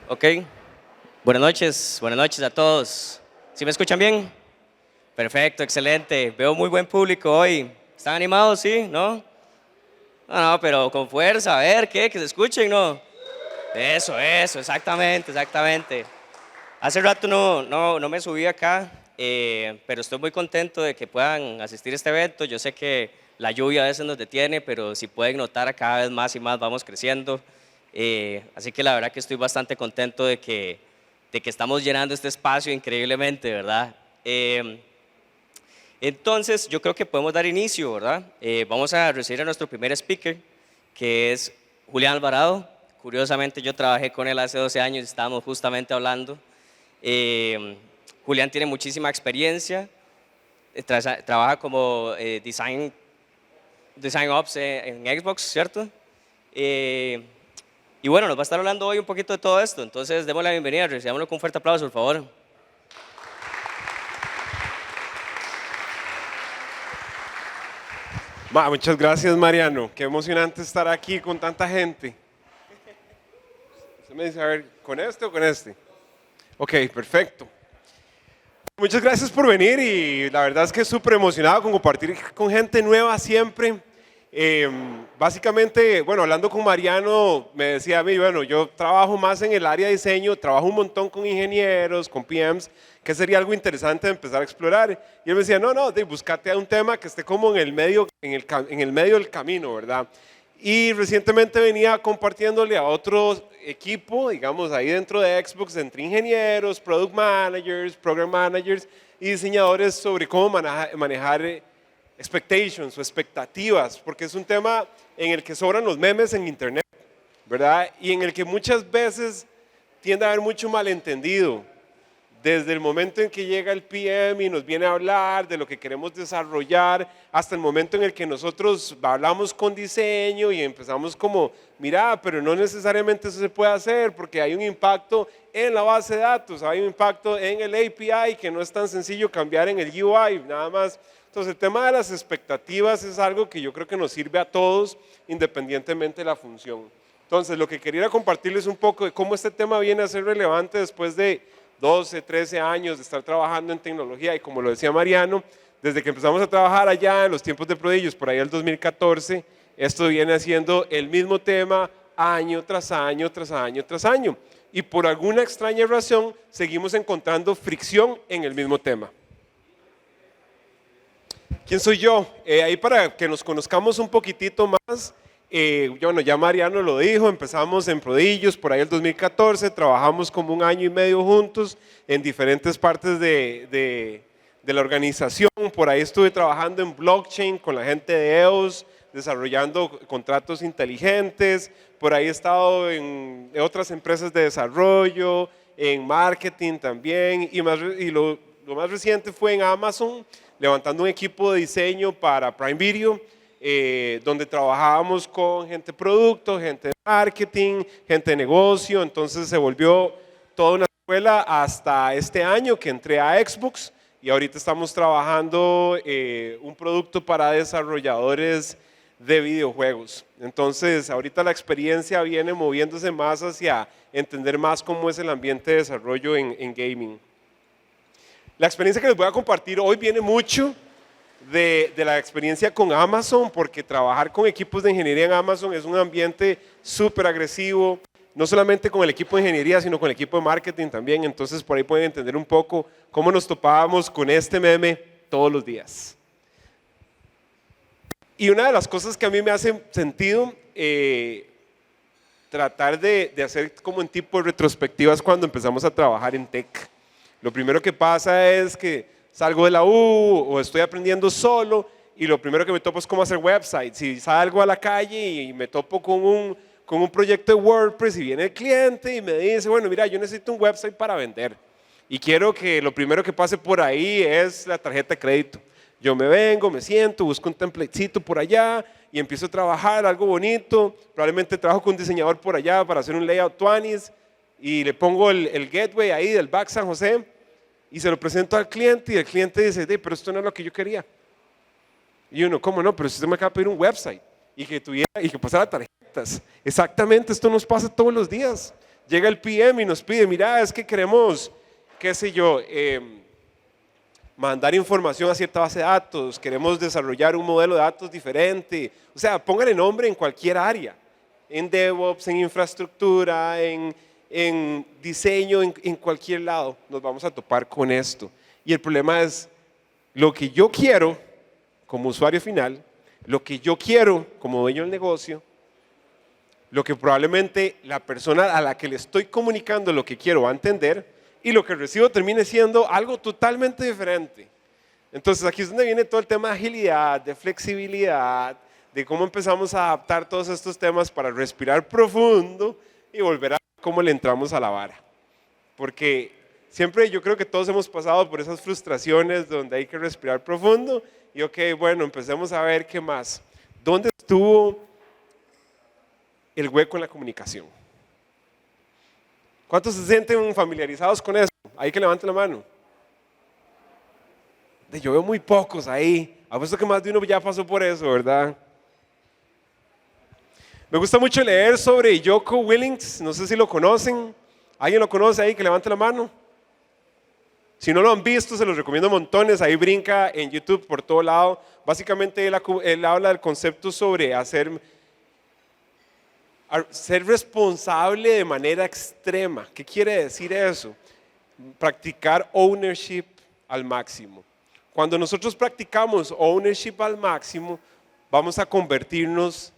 Ok, buenas noches a todos. ¿Sí me escuchan bien? Perfecto, excelente. Veo muy buen público hoy. ¿Están animados? ¿Sí? ¿No? No, pero con fuerza, a ver, ¿qué? Que se escuchen, ¿no? Eso, exactamente, exactamente. Hace rato no me subí acá, pero estoy muy contento de que puedan asistir a este evento. Yo sé que la lluvia a veces nos detiene, pero si pueden notar, cada vez más y más vamos creciendo. Así que la verdad que estoy bastante contento de que estamos llenando este espacio increíblemente, ¿verdad? Entonces, yo creo que podemos dar inicio, ¿verdad? Vamos a recibir a nuestro primer speaker, que es Julián Alvarado. Curiosamente, yo trabajé con él hace 12 años y estábamos justamente hablando. Eh, Julián tiene muchísima experiencia, trabaja como design Ops en Xbox, ¿cierto? Eh, y bueno, nos va a estar hablando hoy un poquito de todo esto, entonces démosle la bienvenida, recibámoslo con un fuerte aplauso, por favor. Muchas gracias, Mariano. Qué emocionante estar aquí con tanta gente. Usted me dice, a ver, ¿con este o con este? Ok, perfecto. Muchas gracias por venir y la verdad es que súper emocionado con compartir con gente nueva siempre. Básicamente, bueno, hablando con Mariano, me decía a mí, bueno, yo trabajo más en el área de diseño, trabajo un montón con ingenieros, con PMs, que sería algo interesante de empezar a explorar. Y él me decía, no, búscate un tema que esté como en el medio, en el medio del camino, ¿verdad? Y recientemente venía compartiéndole a otro equipo, digamos, ahí dentro de Xbox, entre ingenieros, product managers, program managers y diseñadores sobre cómo manejar expectations o expectativas, porque es un tema en el que sobran los memes en internet, ¿verdad? Y en el que muchas veces tiende a haber mucho malentendido. Desde el momento en que llega el PM y nos viene a hablar de lo que queremos desarrollar, hasta el momento en el que nosotros hablamos con diseño y empezamos como, mira, pero no necesariamente eso se puede hacer porque hay un impacto en la base de datos, hay un impacto en el API que no es tan sencillo cambiar en el UI, nada más. Entonces el tema de las expectativas es algo que yo creo que nos sirve a todos independientemente de la función. Entonces lo que quería compartirles un poco de cómo este tema viene a ser relevante después de 12, 13 años de estar trabajando en tecnología y como lo decía Mariano, desde que empezamos a trabajar allá en los tiempos de Prodigios, por ahí el 2014, esto viene haciendo el mismo tema año tras año, tras año, tras año. Y por alguna extraña razón seguimos encontrando fricción en el mismo tema. ¿Quién soy yo? Ahí para que nos conozcamos un poquitito más. Bueno, ya Mariano lo dijo, empezamos en Prodillos por ahí el 2014, trabajamos como un año y medio juntos en diferentes partes de la organización. Por ahí estuve trabajando en blockchain con la gente de EOS, desarrollando contratos inteligentes. Por ahí he estado en otras empresas de desarrollo, en marketing también. Y lo más reciente fue en Amazon, levantando un equipo de diseño para Prime Video. Donde trabajábamos con gente de producto, gente de marketing, gente de negocio, entonces se volvió toda una escuela hasta este año que entré a Xbox y ahorita estamos trabajando un producto para desarrolladores de videojuegos. Entonces ahorita la experiencia viene moviéndose más hacia entender más cómo es el ambiente de desarrollo en gaming. La experiencia que les voy a compartir hoy viene mucho de la experiencia con Amazon, porque trabajar con equipos de ingeniería en Amazon es un ambiente súper agresivo, no solamente con el equipo de ingeniería, sino con el equipo de marketing también, entonces por ahí pueden entender un poco cómo nos topábamos con este meme todos los días. Y una de las cosas que a mí me hace sentido tratar de hacer como un tipo de retrospectivas cuando empezamos a trabajar en tech. Lo primero que pasa es que salgo de la U o estoy aprendiendo solo y lo primero que me topo es cómo hacer websites. Si salgo a la calle y me topo con un proyecto de WordPress y viene el cliente y me dice, bueno, mira, yo necesito un website para vender y quiero que lo primero que pase por ahí es la tarjeta de crédito. Yo me vengo, me siento, busco un templatecito por allá y empiezo a trabajar algo bonito. Probablemente trabajo con un diseñador por allá para hacer un layout 20s y le pongo el gateway ahí del back San José y se lo presento al cliente y el cliente dice, pero esto no es lo que yo quería. Y uno, ¿cómo no? Pero si usted me acaba de pedir un website y que pasara tarjetas. Exactamente, esto nos pasa todos los días. llega el PM y nos pide, mira, es que queremos, qué sé yo, mandar información a cierta base de datos, queremos desarrollar un modelo de datos diferente. O sea, póngale nombre en cualquier área, en DevOps, en infraestructura, en diseño, en cualquier lado, nos vamos a topar con esto. Y el problema es lo que yo quiero como usuario final, lo que yo quiero como dueño del negocio, lo que probablemente la persona a la que le estoy comunicando lo que quiero va a entender, y lo que recibo termine siendo algo totalmente diferente. Entonces aquí es donde viene todo el tema de agilidad, de flexibilidad, de cómo empezamos a adaptar todos estos temas para respirar profundo y volver a cómo le entramos a la vara. Porque siempre yo creo que todos hemos pasado por esas frustraciones donde hay que respirar profundo y ok, bueno, empecemos a ver qué más. ¿Dónde estuvo el hueco en la comunicación? ¿Cuántos se sienten familiarizados con eso? Ahí que levanten la mano. Yo veo muy pocos ahí. Apuesto que más de uno ya pasó por eso, ¿verdad? Me gusta mucho leer sobre Jocko Willink, no sé si lo conocen. ¿Alguien lo conoce ahí? Que levante la mano. Si no lo han visto, se los recomiendo montones. Ahí brinca en YouTube por todo lado. Básicamente él habla del concepto sobre ser responsable de manera extrema. ¿Qué quiere decir eso? Practicar ownership al máximo. Cuando nosotros practicamos ownership al máximo, vamos a convertirnos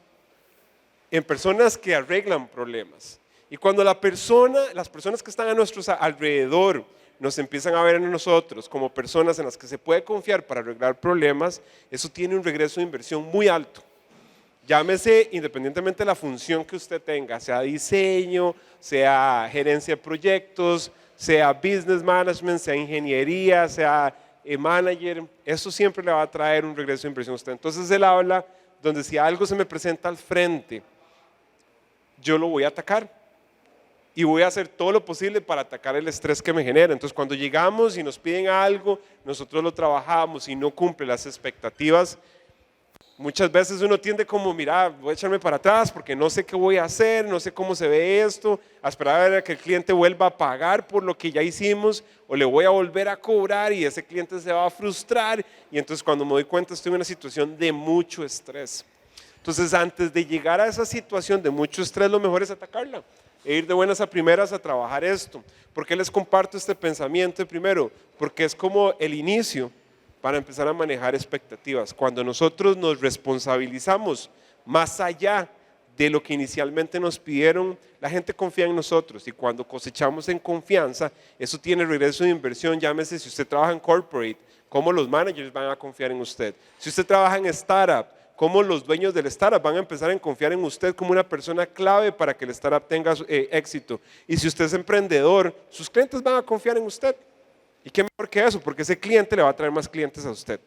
en personas que arreglan problemas. Y cuando las personas que están a nuestro alrededor nos empiezan a ver a nosotros como personas en las que se puede confiar para arreglar problemas, eso tiene un regreso de inversión muy alto. Llámese independientemente de la función que usted tenga, sea diseño, sea gerencia de proyectos, sea business management, sea ingeniería, sea manager, eso siempre le va a traer un regreso de inversión a usted. Entonces él habla donde si algo se me presenta al frente, yo lo voy a atacar y voy a hacer todo lo posible para atacar el estrés que me genera. Entonces cuando llegamos y nos piden algo, nosotros lo trabajamos y no cumple las expectativas, muchas veces uno tiende como, mira, voy a echarme para atrás porque no sé qué voy a hacer, no sé cómo se ve esto, a esperar a ver a que el cliente vuelva a pagar por lo que ya hicimos o le voy a volver a cobrar y ese cliente se va a frustrar y entonces cuando me doy cuenta estoy en una situación de mucho estrés. Entonces antes de llegar a esa situación de mucho estrés, lo mejor es atacarla e ir de buenas a primeras a trabajar esto. ¿Por qué les comparto este pensamiento primero? Porque es como el inicio para empezar a manejar expectativas. Cuando nosotros nos responsabilizamos más allá de lo que inicialmente nos pidieron, la gente confía en nosotros y cuando cosechamos en confianza, eso tiene regreso de inversión. Llámese si usted trabaja en corporate, cómo los managers van a confiar en usted. Si usted trabaja en startup, cómo los dueños del startup van a empezar a confiar en usted como una persona clave para que el startup tenga éxito. Y si usted es emprendedor, sus clientes van a confiar en usted. ¿Y qué mejor que eso? Porque ese cliente le va a traer más clientes a usted.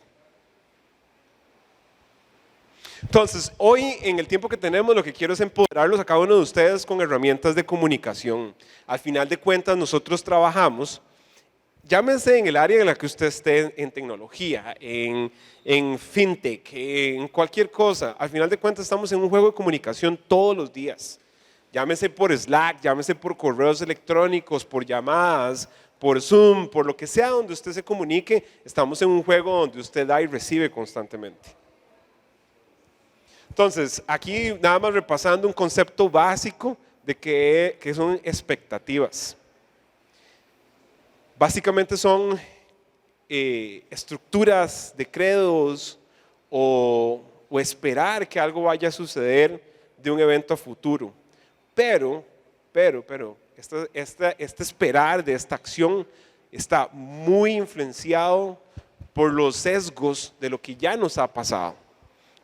Entonces, hoy en el tiempo que tenemos, lo que quiero es empoderarlos a cada uno de ustedes con herramientas de comunicación. Al final de cuentas, nosotros trabajamos, llámese en el área en la que usted esté, en tecnología, en fintech, en cualquier cosa. Al final de cuentas, estamos en un juego de comunicación todos los días. Llámese por Slack, llámese por correos electrónicos, por llamadas, por Zoom, por lo que sea donde usted se comunique, estamos en un juego donde usted da y recibe constantemente. Entonces, aquí nada más repasando un concepto básico de que son expectativas. Básicamente son estructuras de credos o esperar que algo vaya a suceder de un evento a futuro. Pero, este esperar de esta acción está muy influenciado por los sesgos de lo que ya nos ha pasado.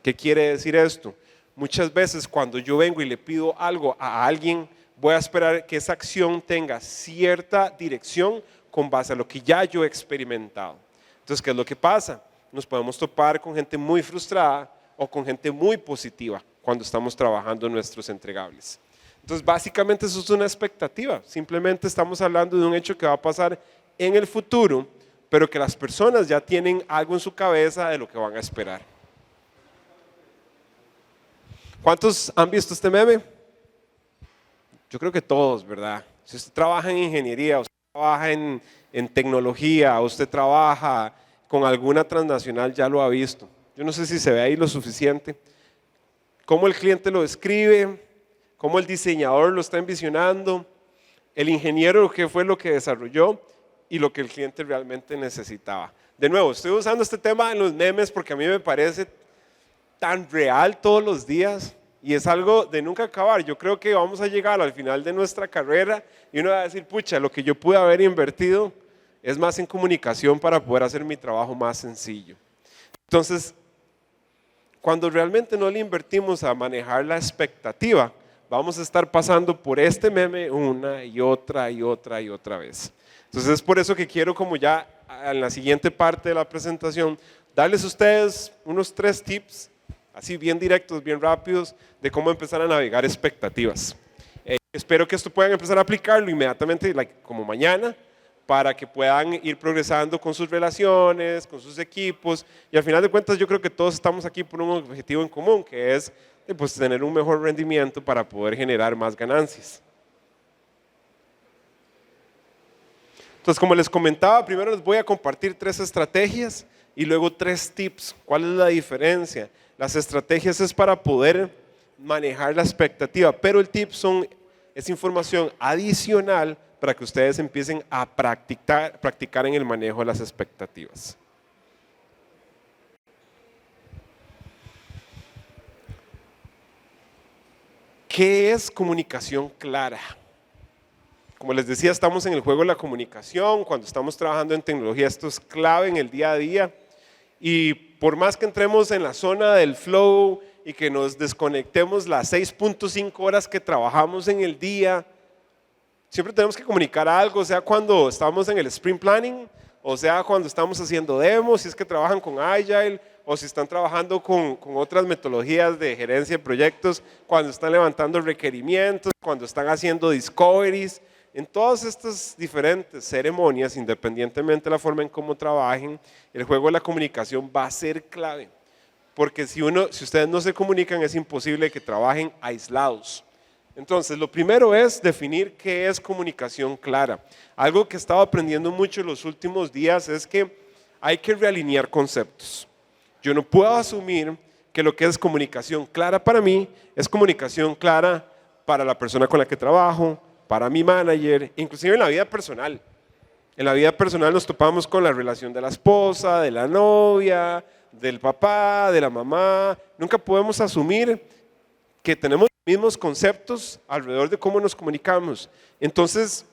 ¿Qué quiere decir esto? Muchas veces cuando yo vengo y le pido algo a alguien, voy a esperar que esa acción tenga cierta dirección con base a lo que ya yo he experimentado. Entonces, ¿qué es lo que pasa? Nos podemos topar con gente muy frustrada o con gente muy positiva cuando estamos trabajando nuestros entregables. Entonces, básicamente eso es una expectativa. Simplemente estamos hablando de un hecho que va a pasar en el futuro, pero que las personas ya tienen algo en su cabeza de lo que van a esperar. ¿Cuántos han visto este meme? Yo creo que todos, ¿verdad? Si usted trabaja en ingeniería, usted trabaja en tecnología, usted trabaja con alguna transnacional, ya lo ha visto. Yo no sé si se ve ahí lo suficiente. Cómo el cliente lo describe, cómo el diseñador lo está envisionando, el ingeniero qué fue lo que desarrolló y lo que el cliente realmente necesitaba. De nuevo, estoy usando este tema en los memes porque a mí me parece tan real todos los días y es algo de nunca acabar. Yo creo que vamos a llegar al final de nuestra carrera y uno va a decir, pucha, lo que yo pude haber invertido es más en comunicación para poder hacer mi trabajo más sencillo. Entonces, cuando realmente no le invertimos a manejar la expectativa, vamos a estar pasando por este meme una y otra y otra y otra vez. Entonces es por eso que quiero, como ya en la siguiente parte de la presentación, darles a ustedes unos 3 tips, así bien directos, bien rápidos, de cómo empezar a navegar expectativas. Espero que esto puedan empezar a aplicarlo inmediatamente, como mañana, para que puedan ir progresando con sus relaciones, con sus equipos, y al final de cuentas yo creo que todos estamos aquí por un objetivo en común, que es pues, tener un mejor rendimiento para poder generar más ganancias. Entonces, como les comentaba, primero les voy a compartir 3 estrategias y luego 3 tips. ¿Cuál es la diferencia? Las estrategias es para poder manejar la expectativa, pero el tip es información adicional para que ustedes empiecen a practicar en el manejo de las expectativas. ¿Qué es comunicación clara? Como les decía, estamos en el juego de la comunicación. Cuando estamos trabajando en tecnología, esto es clave en el día a día. Y por más que entremos en la zona del flow y que nos desconectemos las 6.5 horas que trabajamos en el día, siempre tenemos que comunicar algo, sea cuando estamos en el sprint planning, o sea cuando estamos haciendo demos, si es que trabajan con Agile, o si están trabajando con otras metodologías de gerencia de proyectos, cuando están levantando requerimientos, cuando están haciendo discoveries. En todas estas diferentes ceremonias, independientemente de la forma en cómo trabajen, el juego de la comunicación va a ser clave. Porque si ustedes no se comunican, es imposible que trabajen aislados. Entonces, lo primero es definir qué es comunicación clara. Algo que he estado aprendiendo mucho en los últimos días es que hay que realinear conceptos. Yo no puedo asumir que lo que es comunicación clara para mí es comunicación clara para la persona con la que trabajo, para mi manager, inclusive en la vida personal. En la vida personal nos topamos con la relación de la esposa, de la novia, del papá, de la mamá. Nunca podemos asumir que tenemos los mismos conceptos alrededor de cómo nos comunicamos. Entonces,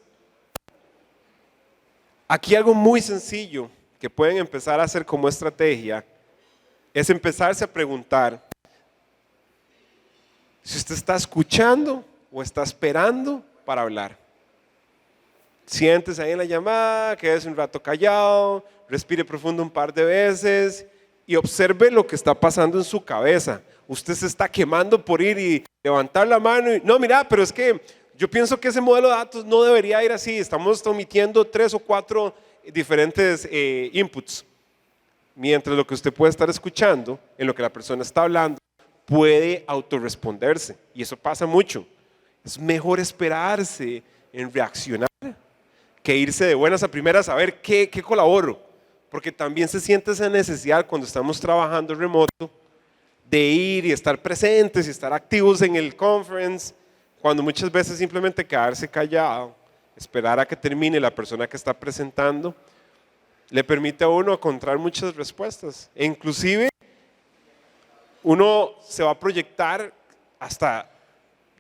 aquí algo muy sencillo que pueden empezar a hacer como estrategia es empezarse a preguntar si usted está escuchando o está esperando para hablar. Siéntese ahí en la llamada, quédese un rato callado, respire profundo un par de veces y observe lo que está pasando en su cabeza. Usted se está quemando por ir y levantar la mano y no, mira, pero es que yo pienso que ese modelo de datos no debería ir así. Estamos omitiendo 3 o 4 diferentes inputs. Mientras lo que usted puede estar escuchando, en lo que la persona está hablando, puede autorresponderse. Y eso pasa mucho. Es mejor esperarse en reaccionar que irse de buenas a primeras a ver qué colaboro. Porque también se siente esa necesidad cuando estamos trabajando remoto de ir y estar presentes y estar activos en el conference, cuando muchas veces simplemente quedarse callado, esperar a que termine la persona que está presentando, le permite a uno encontrar muchas respuestas. E inclusive uno se va a proyectar hasta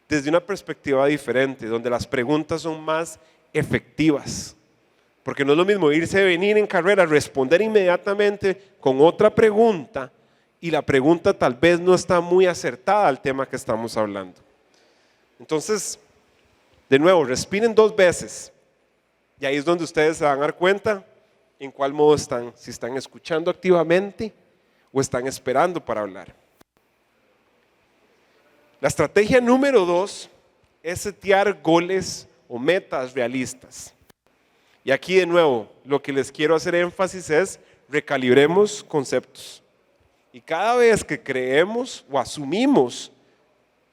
desde una perspectiva diferente, donde las preguntas son más efectivas. Porque no es lo mismo irse, venir en carrera, responder inmediatamente con otra pregunta y la pregunta tal vez no está muy acertada al tema que estamos hablando. Entonces, de nuevo, respiren 2 veces y ahí es donde ustedes se van a dar cuenta en cuál modo están, si están escuchando activamente o están esperando para hablar. La estrategia número 2 es setear goles o metas realistas. Y aquí de nuevo, lo que les quiero hacer énfasis es recalibremos conceptos. Y cada vez que creemos o asumimos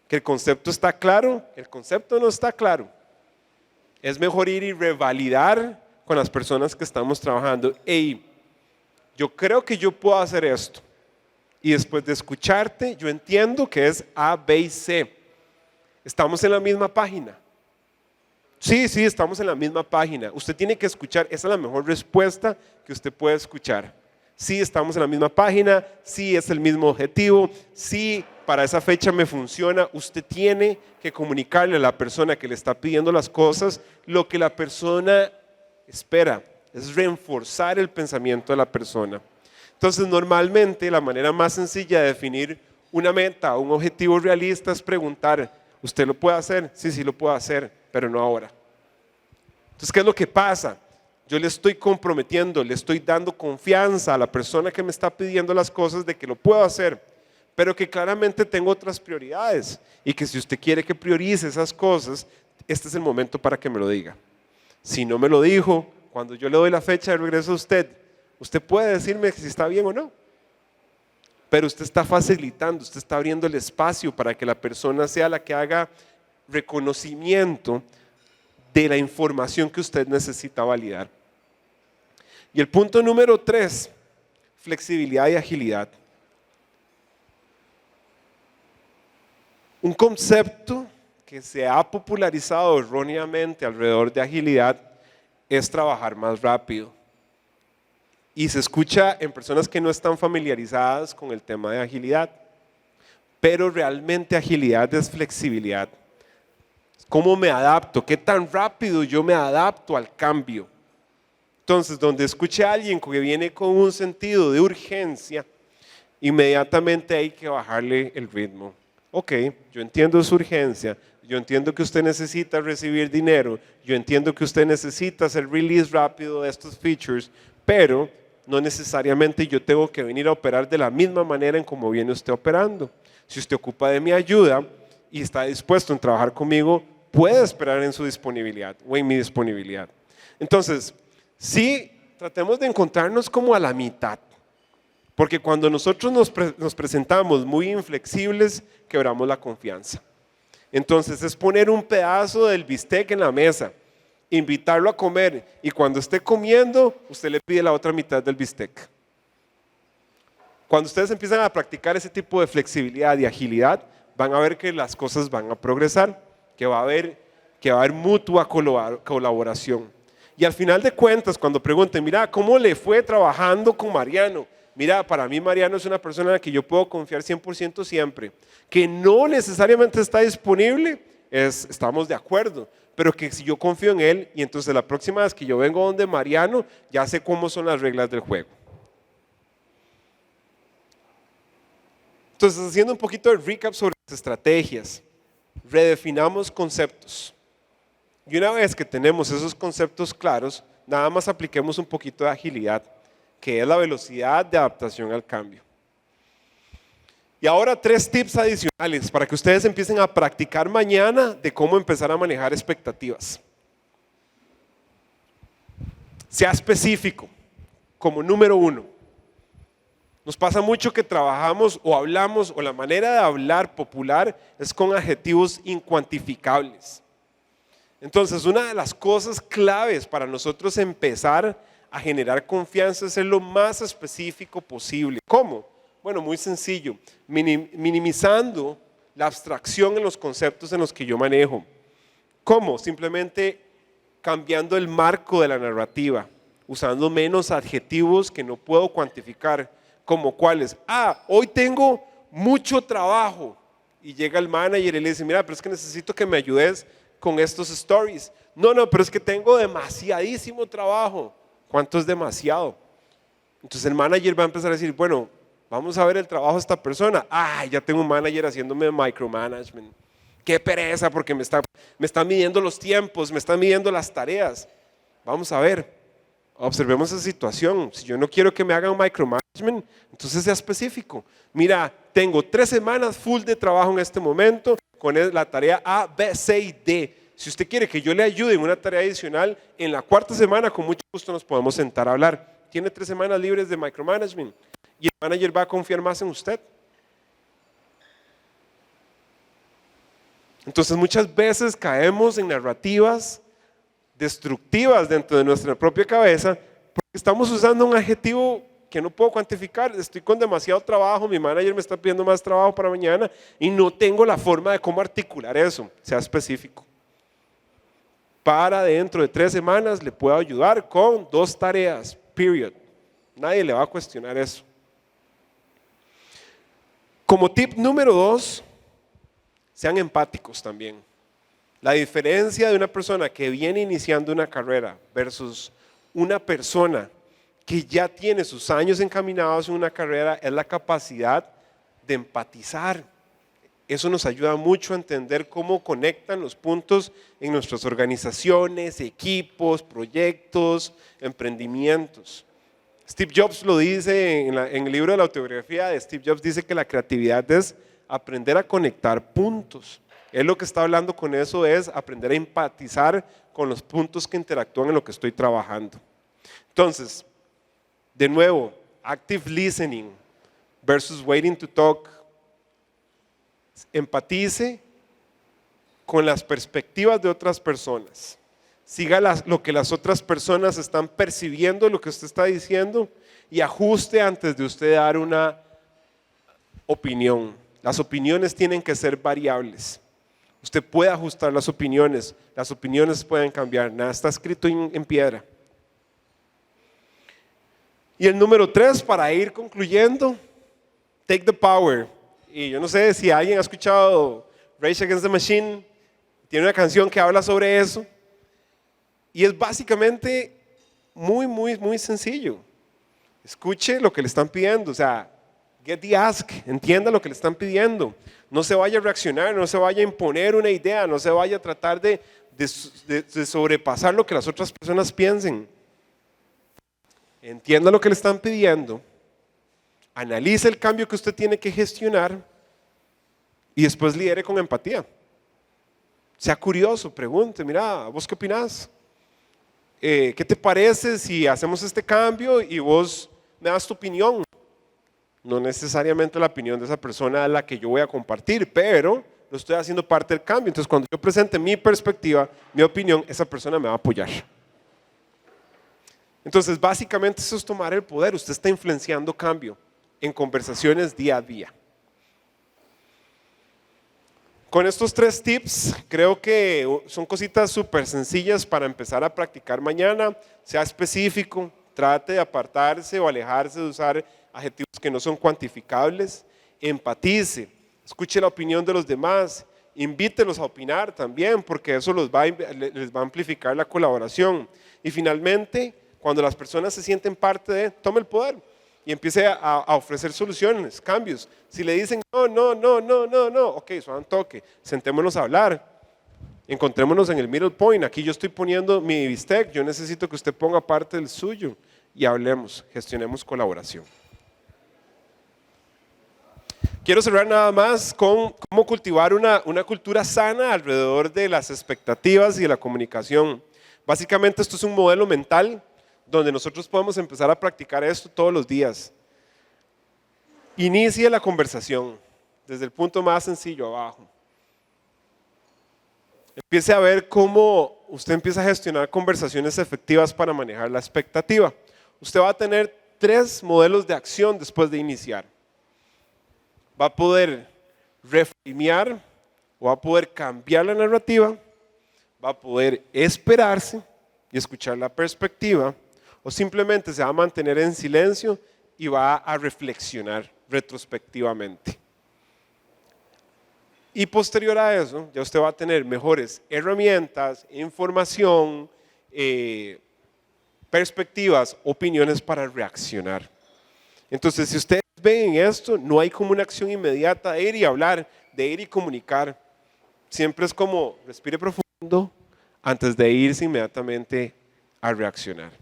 que el concepto está claro, el concepto no está claro. Es mejor ir y revalidar con las personas que estamos trabajando. Hey, yo creo que yo puedo hacer esto. Y después de escucharte, yo entiendo que es A, B y C. ¿Estamos en la misma página? Sí, estamos en la misma página. Usted tiene que escuchar, esa es la mejor respuesta que usted puede escuchar. Sí, estamos en la misma página, sí, es el mismo objetivo, sí, para esa fecha me funciona. Usted tiene que comunicarle a la persona que le está pidiendo las cosas lo que la persona espera. Es reforzar el pensamiento de la persona. Entonces, normalmente la manera más sencilla de definir una meta o un objetivo realista es preguntar, ¿usted lo puede hacer? Sí, lo puedo hacer, pero no ahora. Entonces, ¿qué es lo que pasa? Yo le estoy comprometiendo, le estoy dando confianza a la persona que me está pidiendo las cosas de que lo puedo hacer, pero que claramente tengo otras prioridades y que si usted quiere que priorice esas cosas, este es el momento para que me lo diga. Si no me lo dijo, cuando yo le doy la fecha de regreso a usted, usted puede decirme si está bien o no, pero usted está facilitando, usted está abriendo el espacio para que la persona sea la que haga reconocimiento de la información que usted necesita validar. Y el punto número 3, flexibilidad y agilidad. Un concepto que se ha popularizado erróneamente alrededor de agilidad es trabajar más rápido. Y se escucha en personas que no están familiarizadas con el tema de agilidad. Pero realmente agilidad es flexibilidad. ¿Cómo me adapto? ¿Qué tan rápido yo me adapto al cambio? Entonces, donde escuche a alguien que viene con un sentido de urgencia, inmediatamente hay que bajarle el ritmo. Ok, yo entiendo su urgencia, yo entiendo que usted necesita recibir dinero, yo entiendo que usted necesita hacer release rápido de estos features, pero no necesariamente yo tengo que venir a operar de la misma manera en como viene usted operando. Si usted ocupa de mi ayuda y está dispuesto en trabajar conmigo, puede esperar en su disponibilidad o en mi disponibilidad. Entonces, sí, tratemos de encontrarnos como a la mitad, porque cuando nosotros nos presentamos muy inflexibles, quebramos la confianza. Entonces es poner un pedazo del bistec en la mesa, invitarlo a comer y cuando esté comiendo, usted le pide la otra mitad del bistec. Cuando ustedes empiezan a practicar ese tipo de flexibilidad y agilidad, van a ver que las cosas van a progresar, que va a haber mutua colaboración. Y al final de cuentas, cuando pregunten, mira, ¿cómo le fue trabajando con Mariano? Mira, para mí Mariano es una persona en la que yo puedo confiar 100% siempre. Que no necesariamente está disponible, estamos de acuerdo, pero que si yo confío en él y entonces la próxima vez que yo vengo donde Mariano, ya sé cómo son las reglas del juego. Entonces, haciendo un poquito de recap sobre las estrategias, redefinamos conceptos. Y una vez que tenemos esos conceptos claros, nada más apliquemos un poquito de agilidad, que es la velocidad de adaptación al cambio. Y ahora 3 tips adicionales para que ustedes empiecen a practicar mañana de cómo empezar a manejar expectativas. Sea específico, como número 1. Nos pasa mucho que trabajamos o hablamos, o la manera de hablar popular es con adjetivos incuantificables. Entonces, una de las cosas claves para nosotros empezar a generar confianza es ser lo más específico posible. ¿Cómo? Bueno, muy sencillo, minimizando la abstracción en los conceptos en los que yo manejo. ¿Cómo? Simplemente cambiando el marco de la narrativa, usando menos adjetivos que no puedo cuantificar, como cuáles. Hoy tengo mucho trabajo. Y llega el manager y le dice, mira, pero es que necesito que me ayudes con estos stories. No, pero es que tengo demasiadísimo trabajo. ¿Cuánto es demasiado? Entonces el manager va a empezar a decir, bueno, vamos a ver el trabajo de esta persona. Ya tengo un manager haciéndome micromanagement. Qué pereza porque me está midiendo los tiempos, me está midiendo las tareas. Vamos a ver, observemos esa situación. Si yo no quiero que me hagan micromanagement, entonces sea específico. Mira, tengo 3 semanas full de trabajo en este momento con la tarea A, B, C y D. Si usted quiere que yo le ayude en una tarea adicional, en la 4ª semana con mucho gusto nos podemos sentar a hablar. Tiene 3 semanas libres de micromanagement y el manager va a confiar más en usted. Entonces muchas veces caemos en narrativas destructivas dentro de nuestra propia cabeza porque estamos usando un adjetivo que no puedo cuantificar. Estoy con demasiado trabajo, mi manager me está pidiendo más trabajo para mañana y no tengo la forma de cómo articular eso, sea específico. Para dentro de 3 semanas le puedo ayudar con 2 tareas, period. Nadie le va a cuestionar eso. Como tip número 2, sean empáticos también. La diferencia de una persona que viene iniciando una carrera versus una persona que ya tiene sus años encaminados en una carrera es la capacidad de empatizar. Eso nos ayuda mucho a entender cómo conectan los puntos en nuestras organizaciones, equipos, proyectos, emprendimientos. Steve Jobs lo dice en el libro de la autobiografía de Steve Jobs, dice que la creatividad es aprender a conectar puntos. Él lo que está hablando con eso es aprender a empatizar con los puntos que interactúan en lo que estoy trabajando. Entonces, de nuevo, active listening versus waiting to talk. Empatice con las perspectivas de otras personas. Siga lo que las otras personas están percibiendo, lo que usted está diciendo, y ajuste antes de usted dar una opinión. Las opiniones tienen que ser variables. Usted puede ajustar las opiniones pueden cambiar, nada está escrito en piedra. Y el número 3, para ir concluyendo, take the power. Y yo no sé si alguien ha escuchado Rage Against the Machine, tiene una canción que habla sobre eso. Y es básicamente muy sencillo. Escuche lo que le están pidiendo, o sea, get the ask, entienda lo que le están pidiendo. No se vaya a reaccionar, no se vaya a imponer una idea, no se vaya a tratar de sobrepasar lo que las otras personas piensen. Entienda lo que le están pidiendo, analice el cambio que usted tiene que gestionar y después lidere con empatía. Sea curioso, pregunte, mira, ¿vos qué opinás? ¿Qué te parece si hacemos este cambio y vos me das tu opinión? No necesariamente la opinión de esa persona es la que yo voy a compartir, pero lo estoy haciendo parte del cambio. Entonces, cuando yo presente mi perspectiva, mi opinión, esa persona me va a apoyar. Entonces, básicamente eso es tomar el poder. Usted está influenciando cambio en conversaciones día a día. Con estos 3 tips, creo que son cositas súper sencillas para empezar a practicar mañana. Sea específico, trate de apartarse o alejarse de usar adjetivos que no son cuantificables. Empatice, escuche la opinión de los demás, invítelos a opinar también, porque eso les va a amplificar la colaboración. Y finalmente, cuando las personas se sienten parte de, tome el poder y empiece a ofrecer soluciones, cambios. Si le dicen no, ok, suave un toque, sentémonos a hablar, encontrémonos en el middle point. Aquí yo estoy poniendo mi bistec, yo necesito que usted ponga parte del suyo y hablemos, gestionemos colaboración. Quiero cerrar nada más con cómo cultivar una cultura sana alrededor de las expectativas y de la comunicación. Básicamente esto es un modelo mental donde nosotros podemos empezar a practicar esto todos los días. Inicie la conversación desde el punto más sencillo abajo. Empiece a ver cómo usted empieza a gestionar conversaciones efectivas para manejar la expectativa. Usted va a tener 3 modelos de acción después de iniciar. Va a poder reframear o va a poder cambiar la narrativa, va a poder esperarse y escuchar la perspectiva, o simplemente se va a mantener en silencio y va a reflexionar retrospectivamente. Y posterior a eso, ya usted va a tener mejores herramientas, información, perspectivas, opiniones para reaccionar. Entonces, si ustedes ven esto, no hay como una acción inmediata de ir y hablar, de ir y comunicar. Siempre es como respire profundo antes de irse inmediatamente a reaccionar.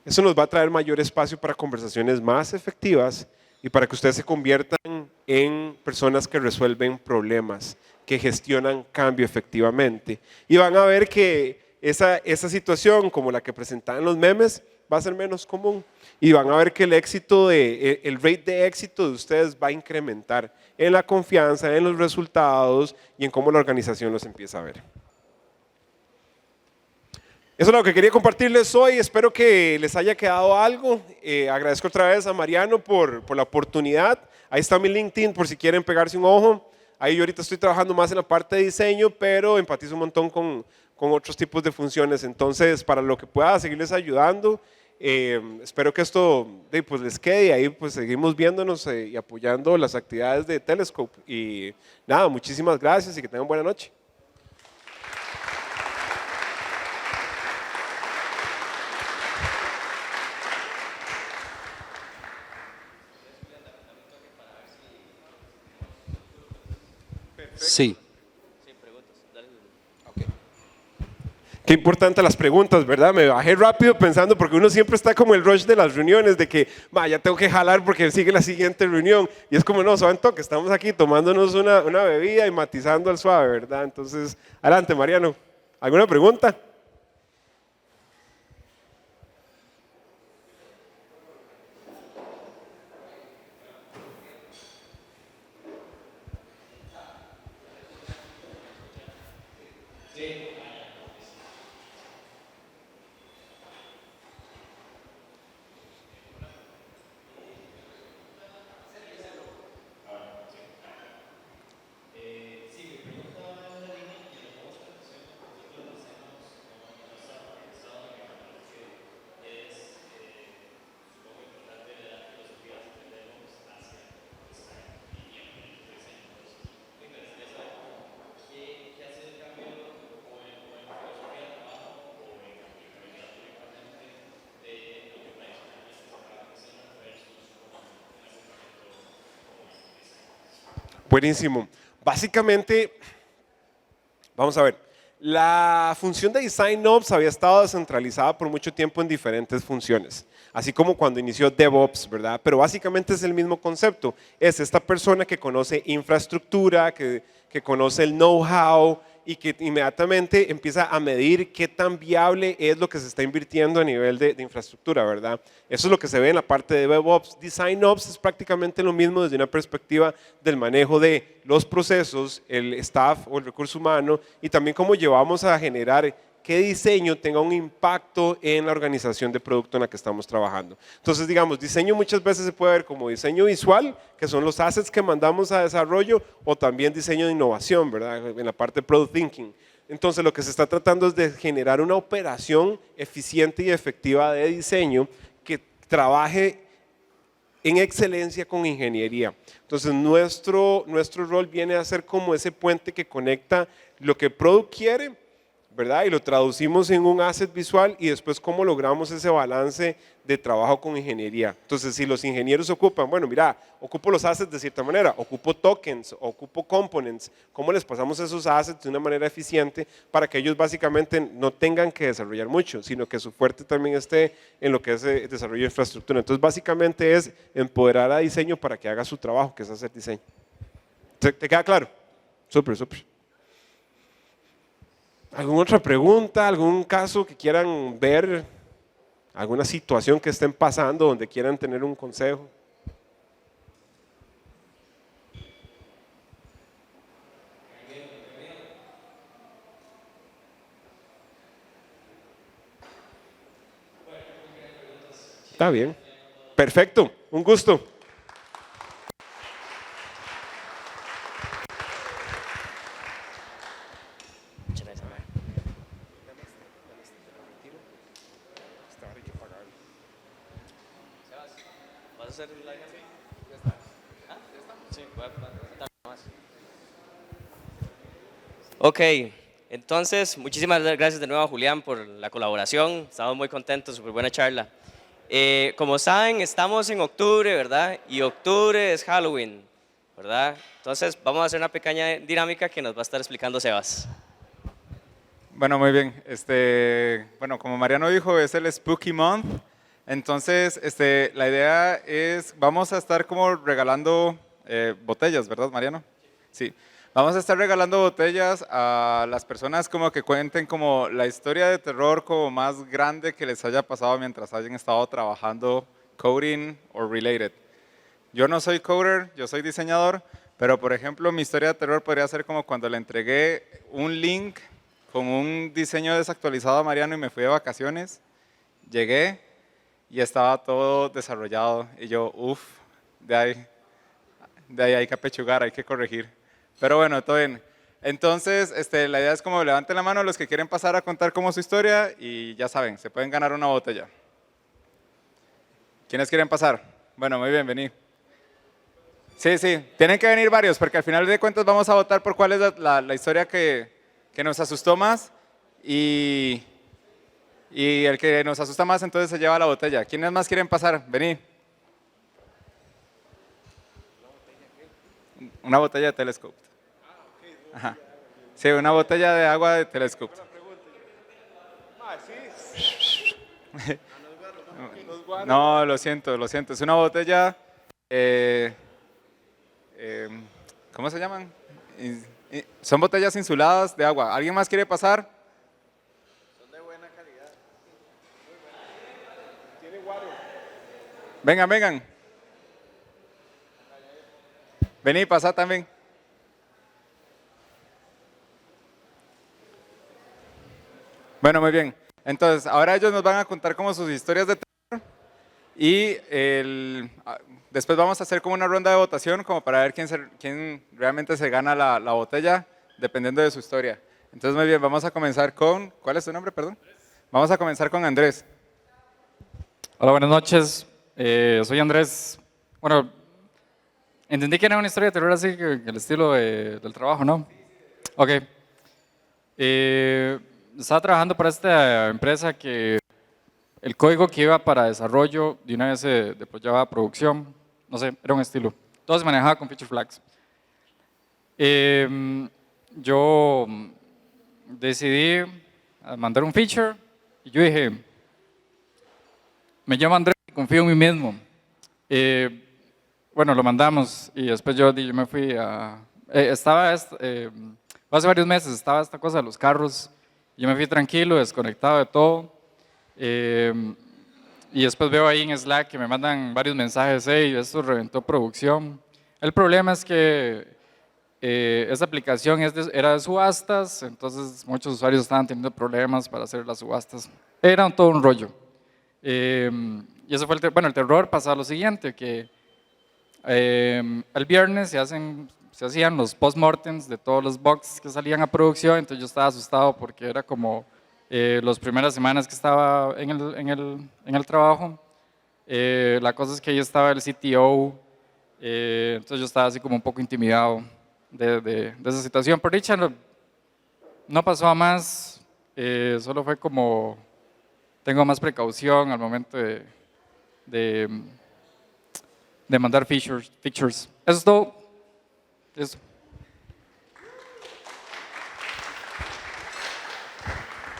Eso nos va a traer mayor espacio para conversaciones más efectivas y para que ustedes se conviertan en personas que resuelven problemas, que gestionan cambio efectivamente. Y van a ver que esa situación, como la que presentaban los memes, va a ser menos común y van a ver que el éxito el rate de éxito de ustedes va a incrementar en la confianza, en los resultados y en cómo la organización los empieza a ver. Eso es lo que quería compartirles hoy, espero que les haya quedado algo. Agradezco otra vez a Mariano por la oportunidad. Ahí está mi LinkedIn por si quieren pegarse un ojo. Ahí yo ahorita estoy trabajando más en la parte de diseño, pero empatizo un montón con otros tipos de funciones. Entonces, para lo que pueda seguirles ayudando, espero que esto pues, les quede y ahí pues seguimos viéndonos y apoyando las actividades de Telescope. Y nada, muchísimas gracias y que tengan buena noche. Sí. Qué importante las preguntas, ¿verdad? Me bajé rápido pensando porque uno siempre está como el rush de las reuniones de que, ya tengo que jalar porque sigue la siguiente reunión. Y es como, no, saben toque, estamos aquí tomándonos una bebida y matizando al suave, ¿verdad? Entonces, adelante, Mariano. ¿Alguna pregunta? Buenísimo. Básicamente, vamos a ver, la función de Design Ops había estado descentralizada por mucho tiempo en diferentes funciones, así como cuando inició DevOps, ¿verdad? Pero básicamente es el mismo concepto, es esta persona que conoce infraestructura, que conoce el know-how y que inmediatamente empieza a medir qué tan viable es lo que se está invirtiendo a nivel de infraestructura, ¿verdad? Eso es lo que se ve en la parte de DevOps. Design Ops es prácticamente lo mismo desde una perspectiva del manejo de los procesos, el staff o el recurso humano y también cómo llevamos a generar qué diseño tenga un impacto en la organización de producto en la que estamos trabajando. Entonces, digamos, diseño muchas veces se puede ver como diseño visual, que son los assets que mandamos a desarrollo, o también diseño de innovación, ¿verdad? En la parte de product thinking. Entonces, lo que se está tratando es de generar una operación eficiente y efectiva de diseño que trabaje en excelencia con ingeniería. Entonces, nuestro rol viene a ser como ese puente que conecta lo que el product quiere, ¿verdad? Y lo traducimos en un asset visual y después cómo logramos ese balance de trabajo con ingeniería. Entonces, si los ingenieros ocupan, bueno, mira, ocupo los assets de cierta manera, ocupo tokens, ocupo components, ¿cómo les pasamos esos assets de una manera eficiente para que ellos básicamente no tengan que desarrollar mucho, sino que su fuerte también esté en lo que es el desarrollo de infraestructura? Entonces, básicamente es empoderar a diseño para que haga su trabajo, que es hacer diseño. ¿Te queda claro? Súper, súper. ¿Alguna otra pregunta? ¿Algún caso que quieran ver? ¿Alguna situación que estén pasando donde quieran tener un consejo? Está bien. Perfecto. Un gusto. ¿Vas a hacer el live? ¿Ah? Sí, voy a contar más. Ok, entonces muchísimas gracias de nuevo a Julián por la colaboración. Estamos muy contentos, súper buena charla. Como saben, estamos en octubre, ¿verdad? Y octubre es Halloween, ¿verdad? Entonces vamos a hacer una pequeña dinámica que nos va a estar explicando Sebas. Bueno, muy bien. Bueno, como Mariano dijo, es el Spooky Month. Entonces, la idea es, vamos a estar como regalando botellas, ¿verdad, Mariano? Sí. Vamos a estar regalando botellas a las personas como que cuenten como la historia de terror como más grande que les haya pasado mientras hayan estado trabajando coding o related. Yo no soy coder, yo soy diseñador, pero por ejemplo mi historia de terror podría ser como cuando le entregué un link con un diseño desactualizado a Mariano y me fui de vacaciones. Llegué y estaba todo desarrollado y yo, uff, de ahí hay que apechugar, hay que corregir. Pero bueno, todo bien. Entonces, la idea es como levanten la mano los que quieren pasar a contar como su historia y ya saben, se pueden ganar una botella. ¿Quiénes quieren pasar? Bueno, muy bien, vení. Sí, sí, tienen que venir varios porque al final de cuentas vamos a votar por cuál es la historia que nos asustó más y el que nos asusta más entonces se lleva la botella. ¿Quiénes más quieren pasar? Vení. Una botella de Telescope. Ajá. Sí, una botella de agua de Telescope. No, lo siento, lo siento. Es una botella, ¿cómo se llaman? Son botellas insuladas de agua. ¿Alguien más quiere pasar? Son de buena calidad. Tiene guaro. Vengan, vengan. Vení, pasá también. Bueno, muy bien. Entonces, ahora ellos nos van a contar como sus historias de terror y después vamos a hacer como una ronda de votación como para ver quién realmente se gana la botella dependiendo de su historia. Entonces, muy bien, vamos a comenzar con, ¿cuál es tu nombre, perdón? Vamos a comenzar con Andrés. Hola, buenas noches. Soy Andrés. Bueno, entendí que era una historia de terror así que el estilo del trabajo, ¿no? Ok. Estaba trabajando para esta empresa que el código que iba para desarrollo de una vez se deployaba a producción. No sé, era un estilo. Todo se manejaba con feature flags. Yo decidí mandar un feature y yo dije, me llamo Andrés y confío en mí mismo. Bueno, lo mandamos y después yo me fui a... hace varios meses estaba esta cosa de los carros. Yo me fui tranquilo, desconectado de todo. Y después veo ahí en Slack que me mandan varios mensajes, hey, esto reventó producción. El problema es que esa aplicación era de subastas, entonces muchos usuarios estaban teniendo problemas para hacer las subastas. Era todo un rollo. Y eso fue el terror. Pasaba lo siguiente, que el viernes se hacían los post-mortems de todos los bugs que salían a producción, entonces yo estaba asustado porque era como las primeras semanas que estaba en el trabajo. La cosa es que ahí estaba el CTO, entonces yo estaba así como un poco intimidado de esa situación. Por dicha no pasó a más, solo fue como tengo más precaución al momento de mandar features. Eso es todo. Eso.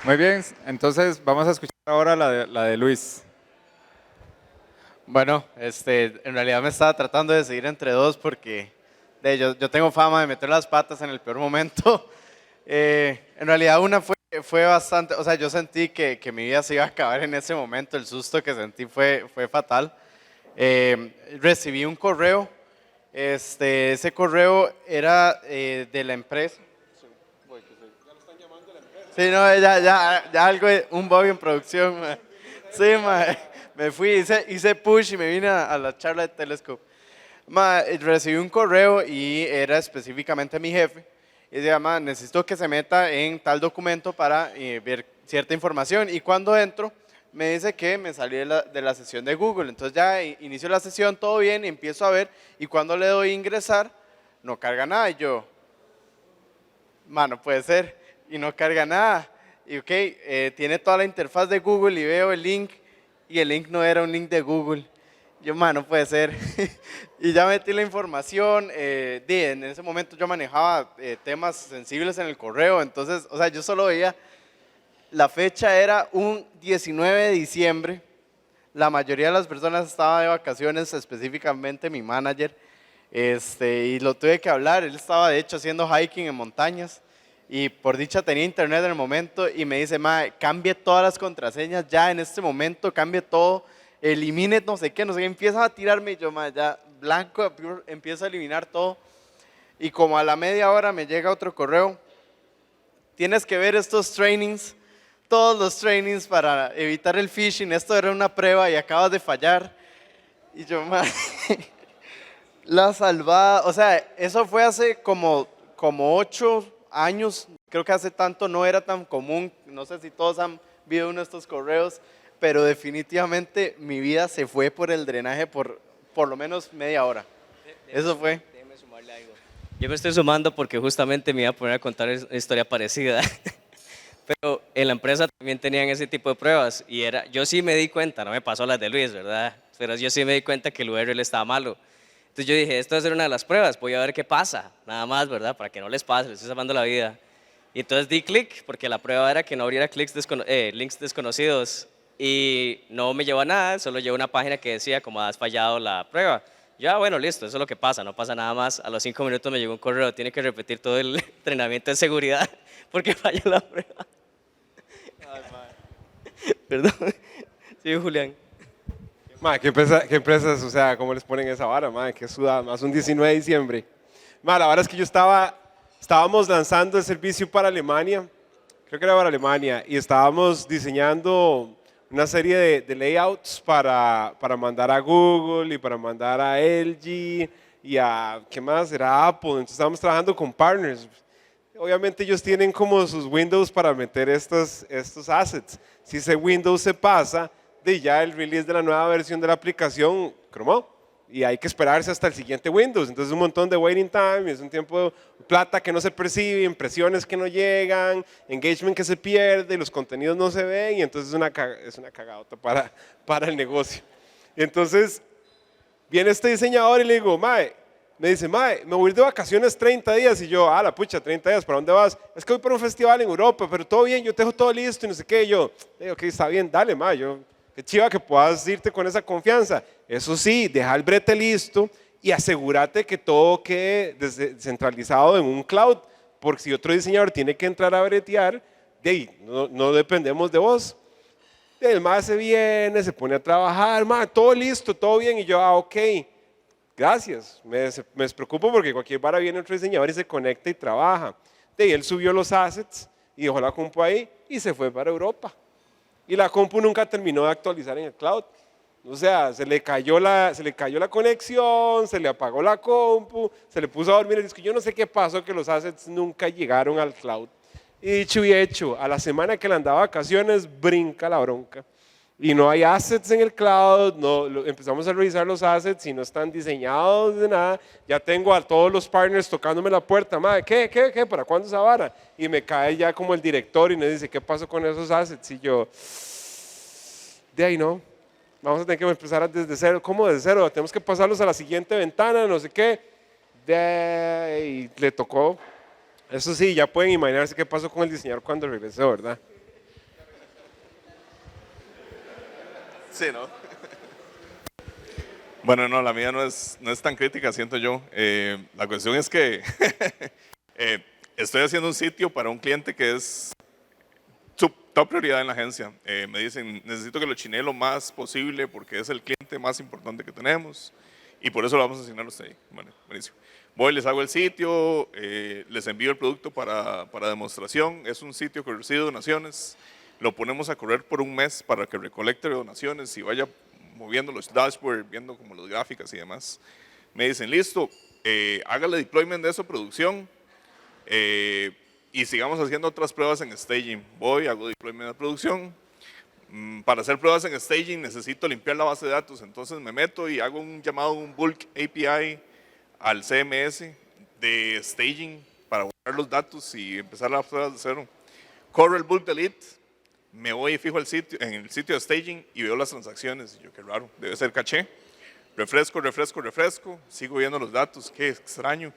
Muy bien, entonces vamos a escuchar ahora la de Luis. Bueno, en realidad me estaba tratando de decidir entre dos porque yo tengo fama de meter las patas en el peor momento. En realidad una fue bastante, o sea, yo sentí que mi vida se iba a acabar en ese momento, el susto que sentí fue fatal. Recibí un correo, ese correo era de la empresa. Sí, no, ya algo, un bug en producción. Ma. Sí, ma, me fui, hice push y me vine a la charla de Telescope. Ma, recibí un correo y era específicamente mi jefe. Y decía, ma, necesito que se meta en tal documento para ver cierta información. Y cuando entro, me dice que me salí de la sesión de Google. Entonces ya inicio la sesión, todo bien, y empiezo a ver. Y cuando le doy ingresar, no carga nada. Y yo, ma, no puede ser. Y no carga nada. Y ok, tiene toda la interfaz de Google y veo el link y el link no era un link de Google. Yo, man, no puede ser. Y ya metí la información. En ese momento yo manejaba temas sensibles en el correo, entonces, o sea, yo solo veía, la fecha era un 19 de diciembre. La mayoría de las personas estaban de vacaciones, específicamente mi manager. Y lo tuve que hablar. Él estaba de hecho haciendo hiking en montañas y por dicha tenía internet en el momento y me dice, mae, cambie todas las contraseñas ya en este momento, cambie todo, elimine no sé qué, empieza a tirarme y yo, mae, ya blanco, empiezo a eliminar todo y como a la media hora me llega otro correo, tienes que ver estos trainings, todos los trainings para evitar el phishing, esto era una prueba y acabas de fallar y yo, mae, la salvada, o sea, eso fue hace como 8 años, creo que hace tanto no era tan común, no sé si todos han visto uno de estos correos, pero definitivamente mi vida se fue por el drenaje por lo menos media hora. Eso fue. Déjeme sumarle algo. Yo me estoy sumando porque justamente me iba a poner a contar una historia parecida. Pero en la empresa también tenían ese tipo de pruebas y yo sí me di cuenta, no me pasó las de Luis, ¿verdad? Pero yo sí me di cuenta que el URL estaba malo. Entonces yo dije, esto va a ser una de las pruebas, voy a ver qué pasa, nada más, ¿verdad? Para que no les pase, les estoy salvando la vida. Y entonces di clic, porque la prueba era que no abriera links desconocidos. Y no me llevó a nada, solo llevó una página que decía, como has fallado la prueba. Ya, bueno, listo, eso es lo que pasa, no pasa nada más. A los 5 minutos me llegó un correo, tiene que repetir todo el entrenamiento de seguridad, porque falló la prueba. Perdón. Sí, Julián. Ma, ¿qué empresas, o sea, cómo les ponen esa vara, ma? Qué sudada, más un 19 de diciembre. Ma, la verdad es que estábamos lanzando el servicio para Alemania, creo que era para Alemania, y estábamos diseñando una serie de layouts para mandar a Google y para mandar a LG y a, ¿qué más? Era Apple, entonces estábamos trabajando con partners. Obviamente ellos tienen como sus Windows para meter estos assets. Si ese Windows se pasa, de ya el release de la nueva versión de la aplicación cromó y hay que esperarse hasta el siguiente Windows. Entonces un montón de waiting time, es un tiempo de plata que no se percibe, impresiones que no llegan, engagement que se pierde, los contenidos no se ven y entonces es una cagadota para el negocio. Y entonces viene este diseñador y le digo, mae, me dice, mae, me voy a ir de vacaciones 30 días y yo, la pucha, 30 días, ¿para dónde vas? Es que voy para un festival en Europa, pero todo bien, yo te dejo todo listo y no sé qué. Y yo, ok, está bien, dale, mae, qué chiva que puedas irte con esa confianza. Eso sí, deja el brete listo y asegúrate que todo quede centralizado en un cloud, porque si otro diseñador tiene que entrar a bretear, no dependemos de vos. El mae se viene, se pone a trabajar, mae, todo listo, todo bien, y yo, ok, gracias, me despreocupo porque cualquier vara viene otro diseñador y se conecta y trabaja. Y él subió los assets y dejó la compu ahí y se fue para Europa. Y la compu nunca terminó de actualizar en el cloud. O sea, se le cayó la conexión, se le apagó la compu, se le puso a dormir el disco. Yo no sé qué pasó, que los assets nunca llegaron al cloud. Y dicho y hecho, a la semana que le andaba de vacaciones, brinca la bronca. Y no hay assets en el cloud, empezamos a revisar los assets y no están diseñados de nada. Ya tengo a todos los partners tocándome la puerta, madre, ¿qué? ¿Para cuándo esa vara? Y me cae ya como el director y me dice, ¿qué pasó con esos assets? Y yo, de ahí no, vamos a tener que empezar desde cero. ¿Cómo desde cero? Tenemos que pasarlos a la siguiente ventana, no sé qué. De ahí le tocó. Eso sí, ya pueden imaginarse qué pasó con el diseñador cuando regresó, ¿verdad? Sí, ¿no? Bueno, no, la mía no es tan crítica, siento yo. La cuestión es que estoy haciendo un sitio para un cliente que es su top prioridad en la agencia. Me dicen, necesito que lo chinee lo más posible porque es el cliente más importante que tenemos y por eso lo vamos a asignar a usted. Bueno, buenísimo. Voy, les hago el sitio, les envío el producto para demostración. Es un sitio que recibe donaciones. Lo ponemos a correr por un mes para que recolecte donaciones y vaya moviendo los dashboards, viendo como las gráficas y demás. Me dicen, listo, hágale deployment de esa producción y sigamos haciendo otras pruebas en staging. Voy, hago deployment de producción. Para hacer pruebas en staging necesito limpiar la base de datos, entonces me meto y hago un llamado, un bulk API al CMS de staging para borrar los datos y empezar las pruebas de cero. Corro el bulk delete. Me voy y fijo en el sitio de staging y veo las transacciones. Y yo, qué raro, debe ser caché. Refresco, sigo viendo los datos, qué extraño.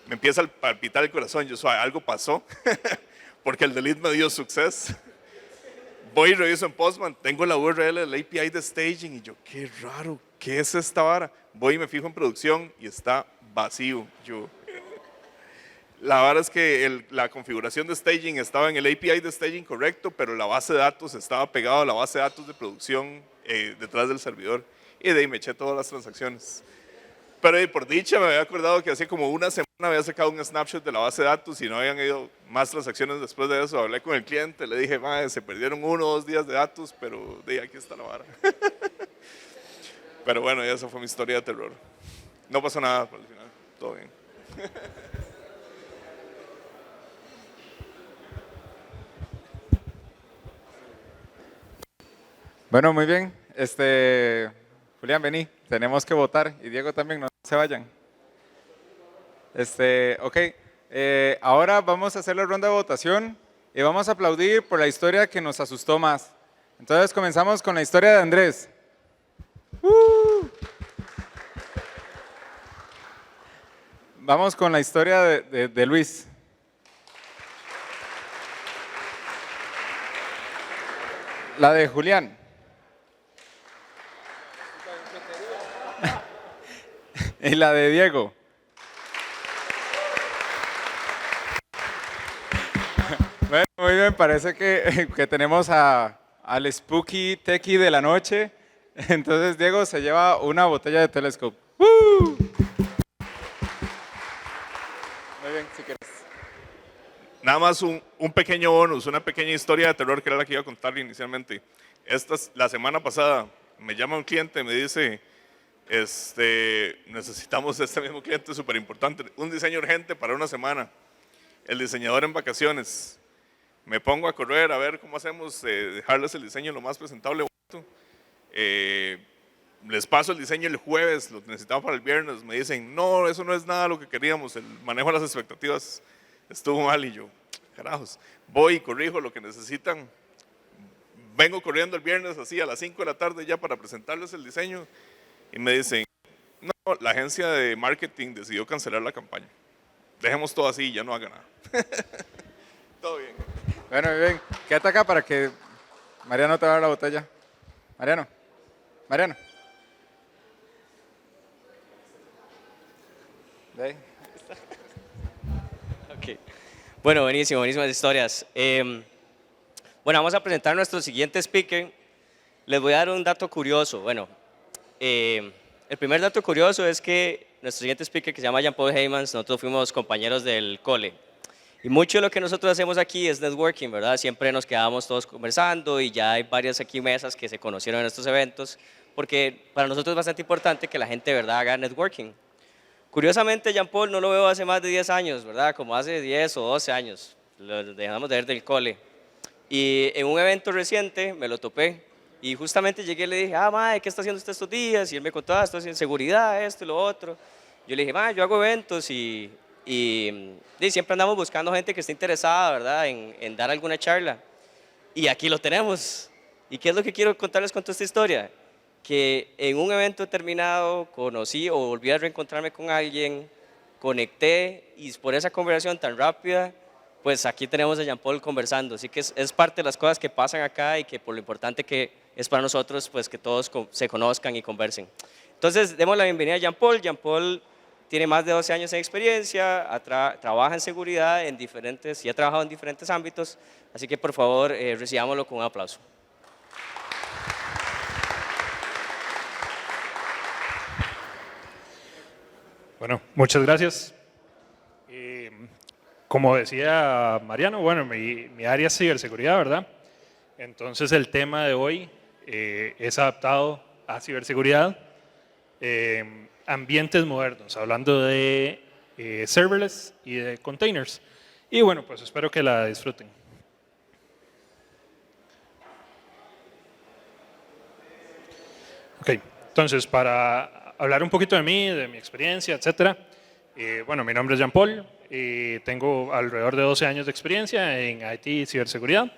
Me empieza a palpitar el corazón, yo, algo pasó, porque el delete me dio success. Voy y reviso en Postman, tengo la URL del API de staging y yo, qué raro, ¿qué es esta vara? Voy y me fijo en producción y está vacío. La verdad es que la configuración de staging estaba en el API de staging correcto, pero la base de datos estaba pegada a la base de datos de producción detrás del servidor. Y de ahí me eché todas las transacciones. Pero por dicha me había acordado que hace como una semana había sacado un snapshot de la base de datos y no habían ido más transacciones después de eso. Hablé con el cliente, le dije, se perdieron 1 o 2 días de datos, pero de ahí aquí está la vara. Pero bueno, esa fue mi historia de terror. No pasó nada por el final, todo bien. Bueno, muy bien. Julián, vení, tenemos que votar y Diego también, no se vayan. Ok, ahora vamos a hacer la ronda de votación y vamos a aplaudir por la historia que nos asustó más. Entonces comenzamos con la historia de Andrés. Vamos con la historia de Luis. La de Julián. Y la de Diego. Bueno, muy bien, parece que tenemos al Spooky Techie de la noche. Entonces Diego se lleva una botella de Telescope. Muy bien, si quieres. Nada más un pequeño bonus, una pequeña historia de terror que era la que iba a contar inicialmente. La semana pasada me llama un cliente y me dice, necesitamos este mismo cliente súper importante, un diseño urgente para una semana. El diseñador en vacaciones. Me pongo a correr a ver cómo hacemos, dejarles el diseño lo más presentable. Les paso el diseño el jueves, lo necesitaba para el viernes. Me dicen, no, eso no es nada lo que queríamos, el manejo de las expectativas estuvo mal. Y yo, carajos, voy y corrijo lo que necesitan. Vengo corriendo el viernes así a las 5 de la tarde ya para presentarles el diseño. Y me dicen, no, la agencia de marketing decidió cancelar la campaña. Dejemos todo así y ya no haga nada. Todo bien. Bueno, muy bien. Quédate acá para que Mariano te va a dar la botella. Mariano. De ahí. Ok. Bueno, buenísimas historias. Bueno, vamos a presentar a nuestro siguiente speaker. Les voy a dar un dato curioso. Bueno, el primer dato curioso es que nuestro siguiente speaker, que se llama Jean-Paul Heymans, nosotros fuimos compañeros del cole. Y mucho de lo que nosotros hacemos aquí es networking, ¿verdad? Siempre nos quedamos todos conversando y ya hay varias aquí mesas que se conocieron en estos eventos, porque para nosotros es bastante importante que la gente, ¿verdad?, haga networking. Curiosamente, Jean-Paul no lo veo hace más de 10 años, ¿verdad? Como hace 10 o 12 años, lo dejamos de ver del cole. Y en un evento reciente me lo topé y justamente llegué y le dije, mae, ¿qué está haciendo usted estos días? Y él me contó, estoy haciendo seguridad, esto y lo otro. Yo le dije, mae, yo hago eventos y siempre andamos buscando gente que esté interesada, ¿verdad?, en dar alguna charla. Y aquí lo tenemos. ¿Y qué es lo que quiero contarles con toda esta historia? Que en un evento determinado conocí o volví a reencontrarme con alguien, conecté y por esa conversación tan rápida, pues aquí tenemos a Jean-Paul conversando. Así que es parte de las cosas que pasan acá y que por lo importante que es para nosotros, pues que todos se conozcan y conversen. Entonces, demos la bienvenida a Jean-Paul. Jean-Paul tiene más de 12 años de experiencia, trabaja en seguridad y ha trabajado en diferentes ámbitos, así que por favor recibámoslo con un aplauso. Bueno, muchas gracias. Como decía Mariano, bueno, mi área es ciberseguridad, ¿verdad? Entonces el tema de hoy es adaptado a ciberseguridad. Ambientes modernos, hablando de serverless y de containers. Y bueno, pues espero que la disfruten. Ok, entonces para hablar un poquito de mí, de mi experiencia, etcétera. Bueno, mi nombre es Jean-Paul, tengo alrededor de 12 años de experiencia en IT y ciberseguridad.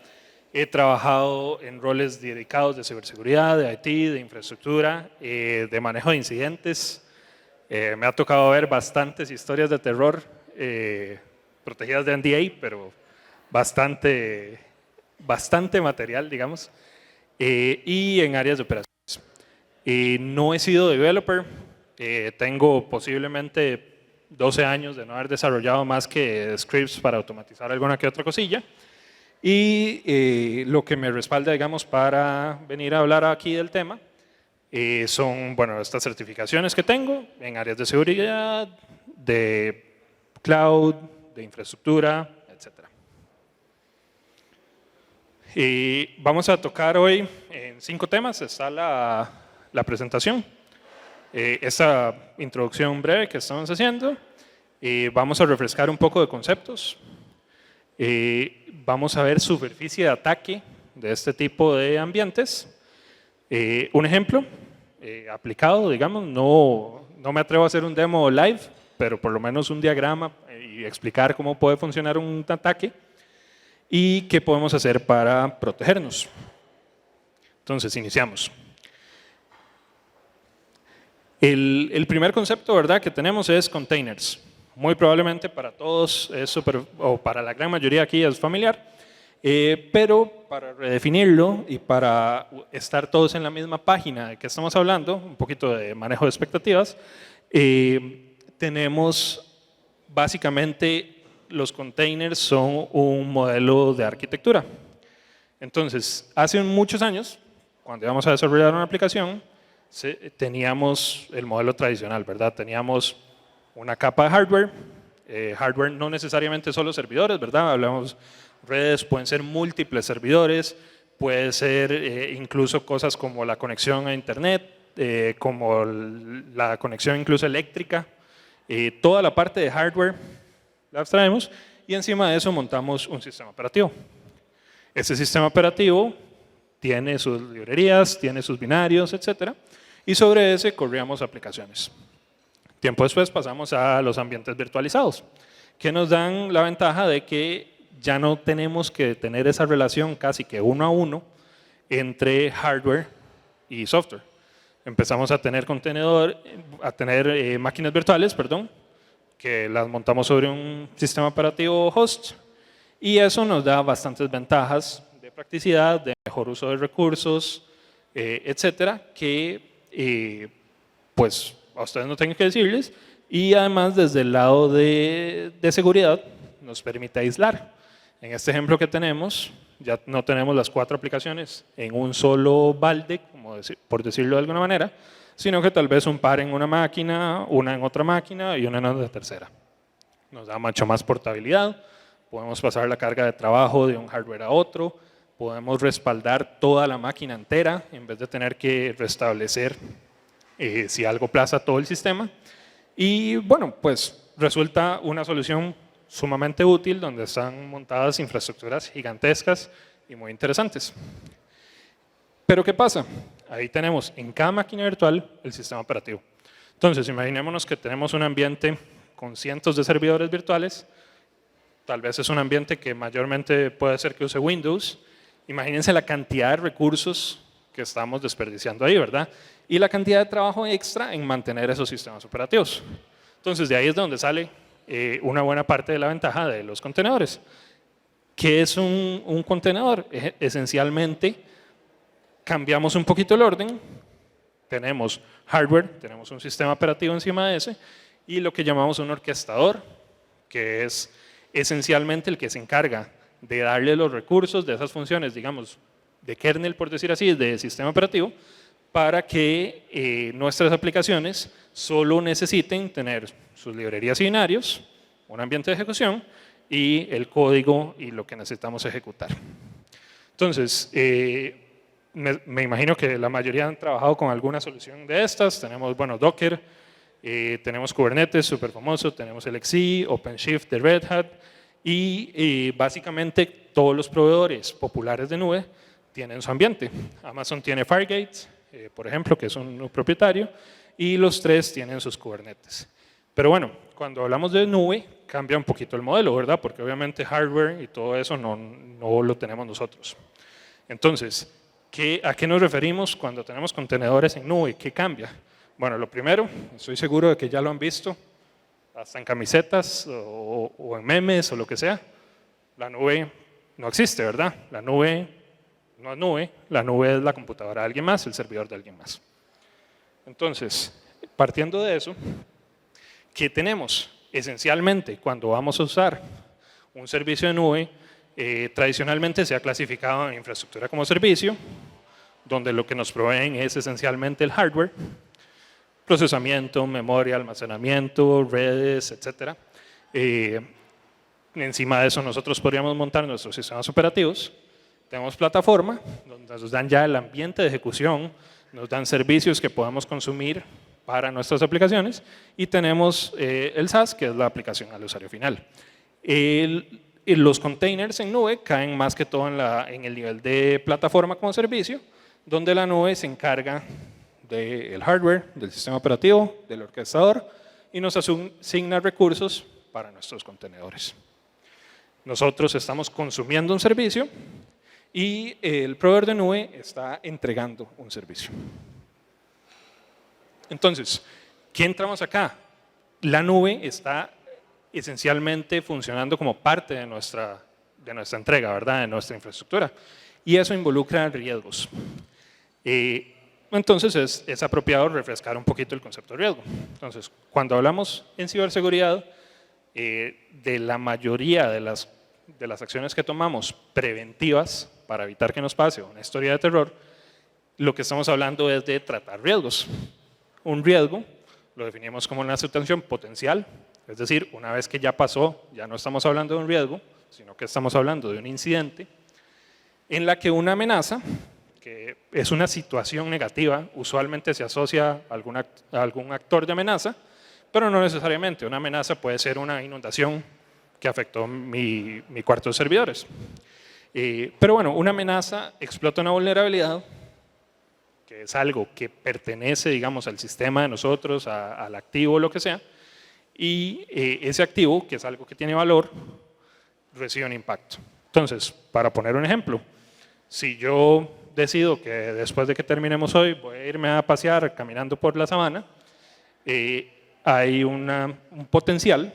He trabajado en roles dedicados de ciberseguridad, de IT, de infraestructura, de manejo de incidentes. Me ha tocado ver bastantes historias de terror protegidas de NDA, pero bastante material, digamos, y en áreas de operaciones. No he sido developer, tengo posiblemente 12 años de no haber desarrollado más que scripts para automatizar alguna que otra cosilla. Y lo que me respalda, digamos, para venir a hablar aquí del tema son, bueno, estas certificaciones que tengo en áreas de seguridad, de cloud, de infraestructura, etc. Y vamos a tocar hoy en 5 temas, está la presentación, esta introducción breve que estamos haciendo, vamos a refrescar un poco de conceptos, vamos a ver superficie de ataque de este tipo de ambientes. Un ejemplo aplicado, digamos, no me atrevo a hacer un demo live, pero por lo menos un diagrama y explicar cómo puede funcionar un ataque y qué podemos hacer para protegernos. Entonces, iniciamos. El primer concepto, ¿verdad?, que tenemos es containers. Muy probablemente para todos o para la gran mayoría aquí es familiar, pero para redefinirlo y para estar todos en la misma página de que estamos hablando, un poquito de manejo de expectativas, tenemos básicamente los containers son un modelo de arquitectura. Entonces, hace muchos años, cuando íbamos a desarrollar una aplicación, teníamos el modelo tradicional, ¿verdad? Teníamos una capa de hardware, hardware no necesariamente solo servidores, ¿verdad? Hablamos redes, pueden ser múltiples servidores, puede ser incluso cosas como la conexión a internet, como la conexión incluso eléctrica, toda la parte de hardware la abstraemos y encima de eso montamos un sistema operativo. Ese sistema operativo tiene sus librerías, tiene sus binarios, etc. Y sobre ese corríamos aplicaciones. Tiempo después pasamos a los ambientes virtualizados, que nos dan la ventaja de que ya no tenemos que tener esa relación casi que 1 a 1 entre hardware y software. Empezamos a tener máquinas virtuales, perdón, que las montamos sobre un sistema operativo host y eso nos da bastantes ventajas de practicidad, de mejor uso de recursos, etcétera, que pues a ustedes no tengo que decirles, y además desde el lado de seguridad nos permite aislar. En este ejemplo que tenemos, ya no tenemos las 4 aplicaciones en un solo balde, por decirlo de alguna manera, sino que tal vez un par en una máquina, una en otra máquina y una en la tercera. Nos da mucho más portabilidad, podemos pasar la carga de trabajo de un hardware a otro, podemos respaldar toda la máquina entera en vez de tener que restablecer si algo plaza todo el sistema. Y bueno, pues resulta una solución sumamente útil donde están montadas infraestructuras gigantescas y muy interesantes. Pero ¿qué pasa? Ahí tenemos en cada máquina virtual el sistema operativo. Entonces, imaginémonos que tenemos un ambiente con cientos de servidores virtuales, tal vez es un ambiente que mayormente puede ser que use Windows. Imagínense la cantidad de recursos que estamos desperdiciando ahí, ¿verdad? Y la cantidad de trabajo extra en mantener esos sistemas operativos. Entonces, de ahí es donde sale una buena parte de la ventaja de los contenedores. ¿Qué es un contenedor? Esencialmente, cambiamos un poquito el orden, tenemos hardware, tenemos un sistema operativo encima de ese, y lo que llamamos un orquestador, que es esencialmente el que se encarga de darle los recursos de esas funciones, digamos, de kernel, por decir así, de sistema operativo, para que nuestras aplicaciones solo necesiten tener sus librerías y binarios, un ambiente de ejecución y el código y lo que necesitamos ejecutar. Entonces, me imagino que la mayoría han trabajado con alguna solución de estas. Tenemos, bueno, Docker, tenemos Kubernetes, súper famoso, tenemos el XC, OpenShift de Red Hat y básicamente todos los proveedores populares de nube tienen su ambiente. Amazon tiene Fargate, por ejemplo, que es un propietario, y los 3 tienen sus Kubernetes. Pero bueno, cuando hablamos de nube, cambia un poquito el modelo, ¿verdad? Porque obviamente hardware y todo eso no lo tenemos nosotros. Entonces, ¿a qué nos referimos cuando tenemos contenedores en nube? ¿Qué cambia? Bueno, lo primero, estoy seguro de que ya lo han visto, hasta en camisetas o en memes o lo que sea, la nube no existe, ¿verdad? La nube no es nube, la nube es la computadora de alguien más, el servidor de alguien más. Entonces, partiendo de eso, ¿qué tenemos? Esencialmente, cuando vamos a usar un servicio de nube, tradicionalmente se ha clasificado en infraestructura como servicio, donde lo que nos proveen es esencialmente el hardware, procesamiento, memoria, almacenamiento, redes, etc. Encima de eso nosotros podríamos montar nuestros sistemas operativos. Tenemos plataforma, donde nos dan ya el ambiente de ejecución, nos dan servicios que podamos consumir para nuestras aplicaciones, y tenemos el SaaS, que es la aplicación al usuario final. Los containers en nube caen más que todo en el nivel de plataforma como servicio, donde la nube se encarga del hardware, del sistema operativo, del orquestador, y nos asigna recursos para nuestros contenedores. Nosotros estamos consumiendo un servicio y el proveedor de nube está entregando un servicio. Entonces, ¿qué entramos acá? La nube está esencialmente funcionando como parte de nuestra entrega, ¿verdad? De nuestra infraestructura. Y eso involucra riesgos. Entonces, es apropiado refrescar un poquito el concepto de riesgo. Entonces, cuando hablamos en ciberseguridad, de la mayoría de las acciones que tomamos preventivas para evitar que nos pase una historia de terror, lo que estamos hablando es de tratar riesgos. Un riesgo lo definimos como una situación potencial, es decir, una vez que ya pasó, ya no estamos hablando de un riesgo, sino que estamos hablando de un incidente en la que una amenaza, que es una situación negativa, usualmente se asocia a algún actor de amenaza, pero no necesariamente. Una amenaza puede ser una inundación que afectó mi cuarto de servidores. Pero bueno, una amenaza explota una vulnerabilidad, que es algo que pertenece, digamos, al sistema de nosotros, al activo o lo que sea, y ese activo, que es algo que tiene valor, recibe un impacto. Entonces, para poner un ejemplo, si yo decido que después de que terminemos hoy voy a irme a pasear caminando por la sabana, hay un potencial,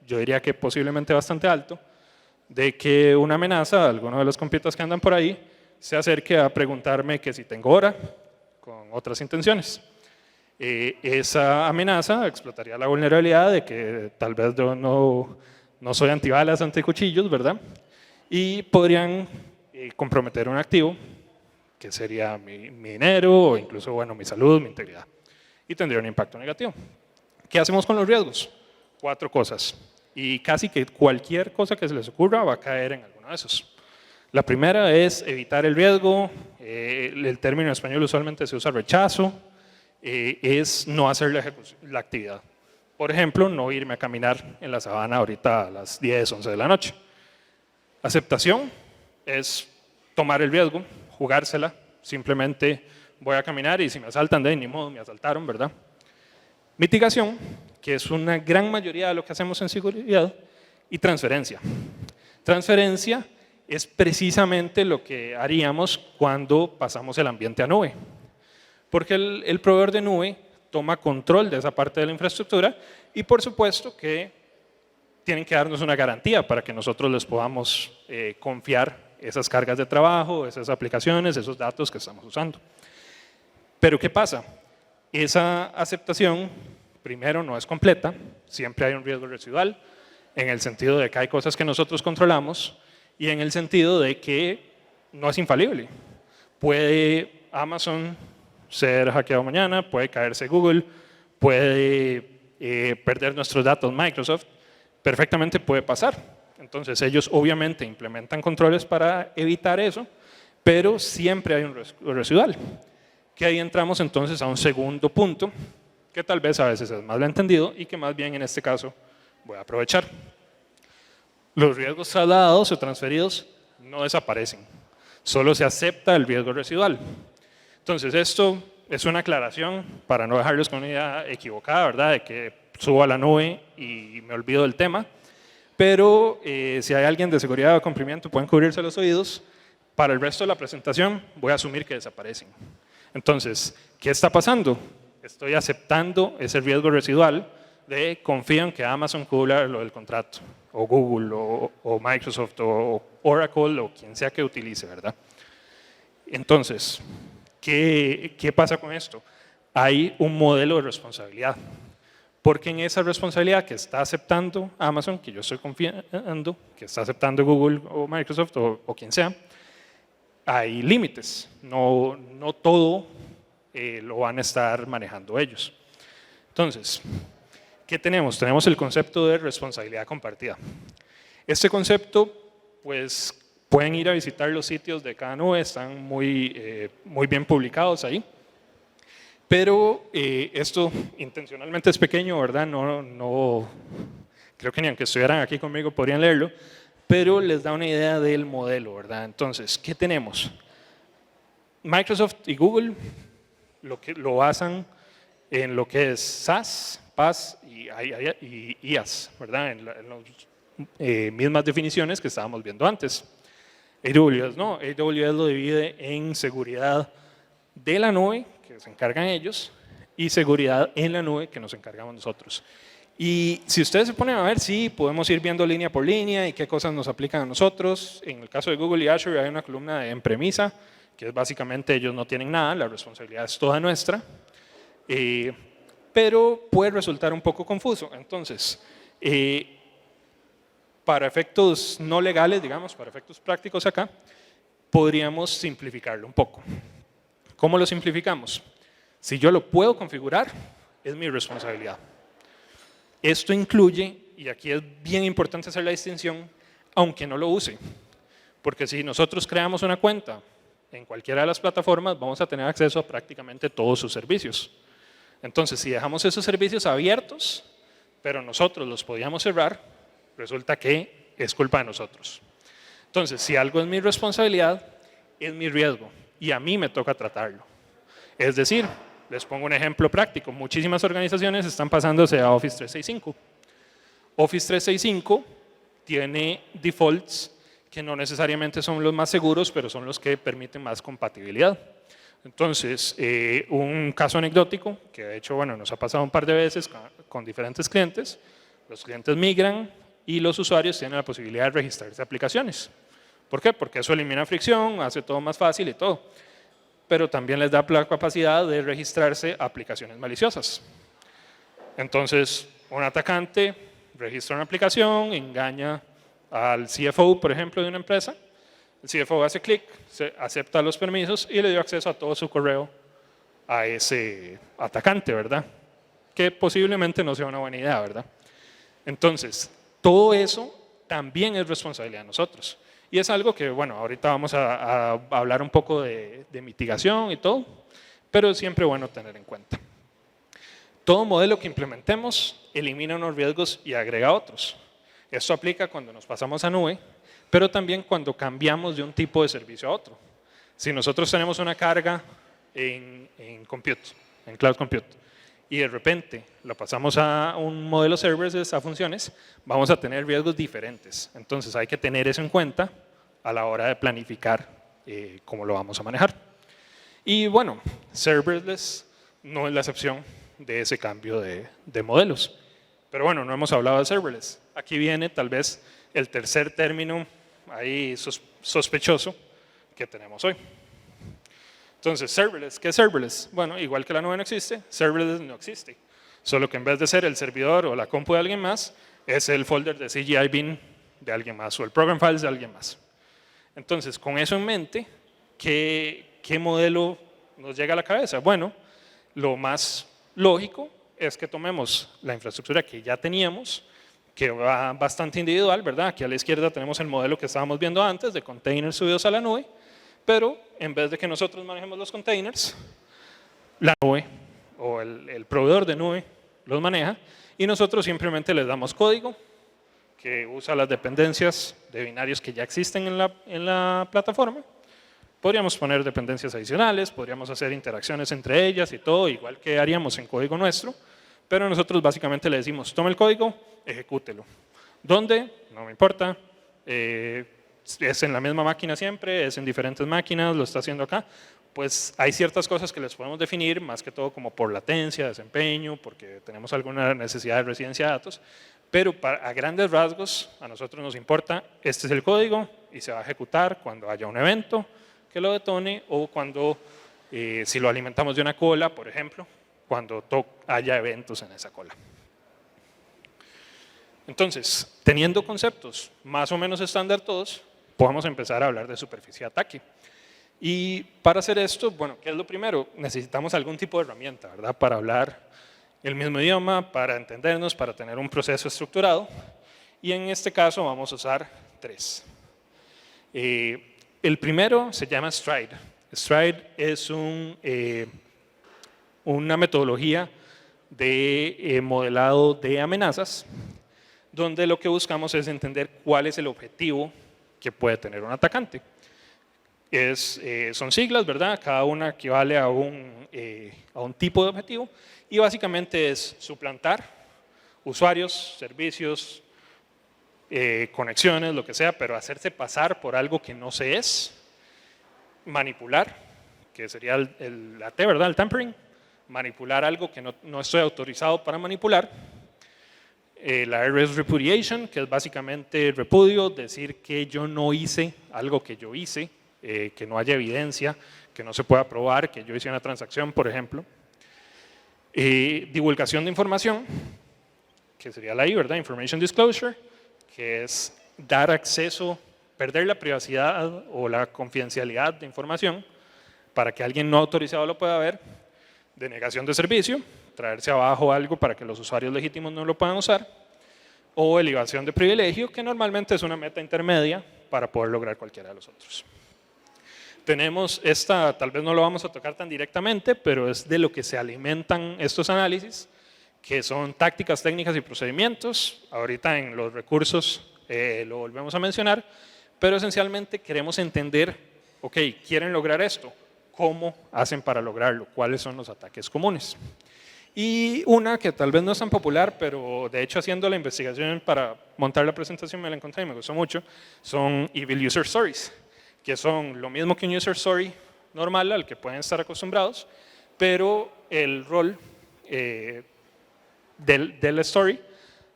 yo diría que posiblemente bastante alto, de que una amenaza, alguno de los compitas que andan por ahí, se acerque a preguntarme que si tengo hora, con otras intenciones. Esa amenaza explotaría la vulnerabilidad de que tal vez yo no soy antibalas, anticuchillos, ¿verdad? Y podrían comprometer un activo, que sería mi dinero, o incluso, bueno, mi salud, mi integridad, y tendría un impacto negativo. ¿Qué hacemos con los riesgos? 4 cosas, y casi que cualquier cosa que se les ocurra va a caer en alguno de esos. La primera es evitar el riesgo, el término en español usualmente se usa rechazo, es no hacer la actividad. Por ejemplo, no irme a caminar en la sabana ahorita a las 10, 11 de la noche. Aceptación es tomar el riesgo, jugársela, simplemente voy a caminar y si me asaltan, ni modo, me asaltaron, ¿verdad? Mitigación, que es una gran mayoría de lo que hacemos en seguridad, y transferencia. Transferencia es precisamente lo que haríamos cuando pasamos el ambiente a nube, porque el proveedor de nube toma control de esa parte de la infraestructura y por supuesto que tienen que darnos una garantía para que nosotros les podamos confiar esas cargas de trabajo, esas aplicaciones, esos datos que estamos usando. Pero ¿qué pasa? Esa aceptación, primero, no es completa, siempre hay un riesgo residual, en el sentido de que hay cosas que nosotros controlamos y en el sentido de que no es infalible. Puede Amazon ser hackeado mañana, puede caerse Google, puede perder nuestros datos Microsoft, perfectamente puede pasar. Entonces ellos obviamente implementan controles para evitar eso, pero siempre hay un riesgo residual. Que ahí entramos entonces a un segundo punto, que tal vez a veces es más entendido y que más bien en este caso voy a aprovechar. Los riesgos trasladados o transferidos no desaparecen, solo se acepta el riesgo residual. Entonces esto es una aclaración para no dejarlos con una idea equivocada, ¿verdad? De que subo a la nube y me olvido del tema, pero si hay alguien de seguridad o cumplimiento pueden cubrirse los oídos. Para el resto de la presentación voy a asumir que desaparecen. Entonces, ¿qué está pasando? Estoy aceptando ese riesgo residual de confío en que Amazon cubra lo del contrato, o Google, o Microsoft, o Oracle, o quien sea que utilice, ¿verdad? Entonces, ¿qué pasa con esto? hay un modelo de responsabilidad. Porque en esa responsabilidad que está aceptando Amazon, que yo estoy confiando, que está aceptando Google o Microsoft o quien sea, hay límites. No todo lo van a estar manejando ellos. Entonces, ¿qué tenemos? Tenemos el concepto de responsabilidad compartida. Este concepto, pues, pueden ir a visitar los sitios de cada nube, están muy bien publicados ahí. Pero esto intencionalmente es pequeño, ¿verdad? No, creo que ni aunque estuvieran aquí conmigo podrían leerlo, pero les da una idea del modelo, ¿verdad? Entonces, ¿qué tenemos? Microsoft y Google lo basan en lo que es SaaS, PaaS y IaaS, ¿verdad? En las mismas definiciones que estábamos viendo antes. AWS no, AWS lo divide en seguridad de la nube, que se encargan ellos, y seguridad en la nube, que nos encargamos nosotros. Y si ustedes se ponen a ver, sí, podemos ir viendo línea por línea y qué cosas nos aplican a nosotros. En el caso de Google y Azure hay una columna en premisa, que es básicamente ellos no tienen nada, la responsabilidad es toda nuestra, pero puede resultar un poco confuso. Entonces, para efectos no legales, digamos, para efectos prácticos acá, podríamos simplificarlo un poco. ¿Cómo lo simplificamos? Si yo lo puedo configurar, es mi responsabilidad. Esto incluye, y aquí es bien importante hacer la distinción, aunque no lo use. Porque si nosotros creamos una cuenta en cualquiera de las plataformas, vamos a tener acceso a prácticamente todos sus servicios. Entonces, si dejamos esos servicios abiertos, pero nosotros los podíamos cerrar, resulta que es culpa de nosotros. Entonces, si algo es mi responsabilidad, es mi riesgo. Y a mí me toca tratarlo. Es decir, les pongo un ejemplo práctico. Muchísimas organizaciones están pasándose a Office 365. Office 365 tiene defaults que no necesariamente son los más seguros, pero son los que permiten más compatibilidad. Entonces, un caso anecdótico, que de hecho bueno, nos ha pasado un par de veces con diferentes clientes, los clientes migran y los usuarios tienen la posibilidad de registrarse aplicaciones. ¿Por qué? Porque eso elimina fricción, hace todo más fácil y todo. Pero también les da la capacidad de registrarse a aplicaciones maliciosas. Entonces, un atacante registra una aplicación, engaña al CFO, por ejemplo, de una empresa. El CFO hace clic, acepta los permisos y le dio acceso a todo su correo a ese atacante, ¿verdad? Que posiblemente no sea una buena idea, ¿verdad? Entonces, todo eso también es responsabilidad de nosotros. Y es algo que, bueno, ahorita vamos a hablar un poco de mitigación y todo, pero es siempre bueno tener en cuenta. Todo modelo que implementemos elimina unos riesgos y agrega otros. Esto aplica cuando nos pasamos a nube, pero también cuando cambiamos de un tipo de servicio a otro. Si nosotros tenemos una carga en compute, en cloud compute, y de repente lo pasamos a un modelo serverless, a funciones, vamos a tener riesgos diferentes. Entonces hay que tener eso en cuenta a la hora de planificar cómo lo vamos a manejar. Y bueno, serverless no es la excepción de ese cambio de modelos. Pero bueno, no hemos hablado de serverless. Aquí viene tal vez el tercer término ahí sospechoso que tenemos hoy. Entonces, serverless, ¿qué es serverless? Bueno, igual que la nube no existe, serverless no existe. Solo que en vez de ser el servidor o la compu de alguien más, es el folder de CGI bin de alguien más o el program files de alguien más. Entonces, con eso en mente, ¿qué modelo nos llega a la cabeza? Bueno, lo más lógico es que tomemos la infraestructura que ya teníamos, que va bastante individual, ¿verdad? Aquí a la izquierda tenemos el modelo que estábamos viendo antes, de containers subidos a la nube, pero en vez de que nosotros manejemos los containers, la nube o el proveedor de nube los maneja y nosotros simplemente les damos código que usa las dependencias de binarios que ya existen en la plataforma. Podríamos poner dependencias adicionales, podríamos hacer interacciones entre ellas y todo, igual que haríamos en código nuestro, pero nosotros básicamente le decimos, tome el código, ejecútelo. ¿Dónde? No me importa. Es en la misma máquina siempre, es en diferentes máquinas, lo está haciendo acá. Pues hay ciertas cosas que les podemos definir, más que todo como por latencia, desempeño, porque tenemos alguna necesidad de residencia de datos, pero a grandes rasgos a nosotros nos importa, este es el código y se va a ejecutar cuando haya un evento que lo detone o cuando, si lo alimentamos de una cola, por ejemplo, cuando haya eventos en esa cola. Entonces, teniendo conceptos más o menos estándar todos, podemos empezar a hablar de superficie de ataque. Y para hacer esto, bueno, ¿qué es lo primero? Necesitamos algún tipo de herramienta, ¿verdad? Para hablar el mismo idioma, para entendernos, para tener un proceso estructurado. Y en este caso vamos a usar 3. El primero se llama Stride. Stride es una metodología de modelado de amenazas, donde lo que buscamos es entender cuál es el objetivo que puede tener un atacante. Son siglas, ¿verdad? Cada una equivale a un tipo de objetivo y básicamente es suplantar usuarios, servicios, conexiones, lo que sea, pero hacerse pasar por algo que no se es, manipular, que sería la T, ¿verdad? El tampering, manipular algo que no estoy autorizado para manipular. La R es repudiation, que es básicamente repudio, decir que yo no hice algo que yo hice, que no haya evidencia, que no se pueda probar, que yo hice una transacción, por ejemplo. Divulgación de información, que sería la I, ¿verdad? Information disclosure, que es dar acceso, perder la privacidad o la confidencialidad de información para que alguien no autorizado lo pueda ver. Denegación de servicio, traerse abajo algo para que los usuarios legítimos no lo puedan usar. O elevación de privilegio, que normalmente es una meta intermedia para poder lograr cualquiera de los otros. Tenemos esta, tal vez no lo vamos a tocar tan directamente, pero es de lo que se alimentan estos análisis, que son tácticas, técnicas y procedimientos. Ahorita en los recursos lo volvemos a mencionar, pero esencialmente queremos entender, ok, quieren lograr esto, ¿cómo hacen para lograrlo? ¿Cuáles son los ataques comunes? Y una que tal vez no es tan popular, pero de hecho haciendo la investigación para montar la presentación me la encontré y me gustó mucho, son Evil User Stories, que son lo mismo que un User Story normal al que pueden estar acostumbrados, pero el rol del story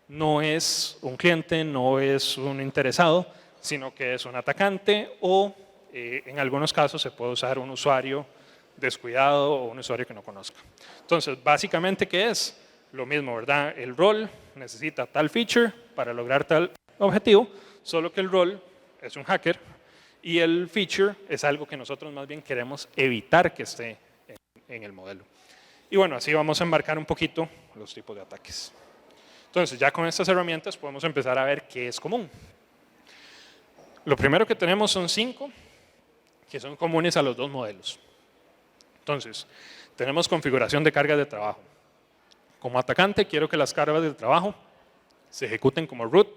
no es un cliente, no es un interesado, sino que es un atacante o en algunos casos se puede usar un usuario descuidado o un usuario que no conozca. Entonces, básicamente, ¿qué es? Lo mismo, ¿verdad? El rol necesita tal feature para lograr tal objetivo, solo que el rol es un hacker y el feature es algo que nosotros más bien queremos evitar que esté en el modelo. Y bueno, así vamos a embarcar un poquito los tipos de ataques. Entonces, ya con estas herramientas podemos empezar a ver qué es común. Lo primero que tenemos son 5 que son comunes a los dos modelos. Entonces, tenemos configuración de cargas de trabajo. Como atacante, quiero que las cargas de trabajo se ejecuten como root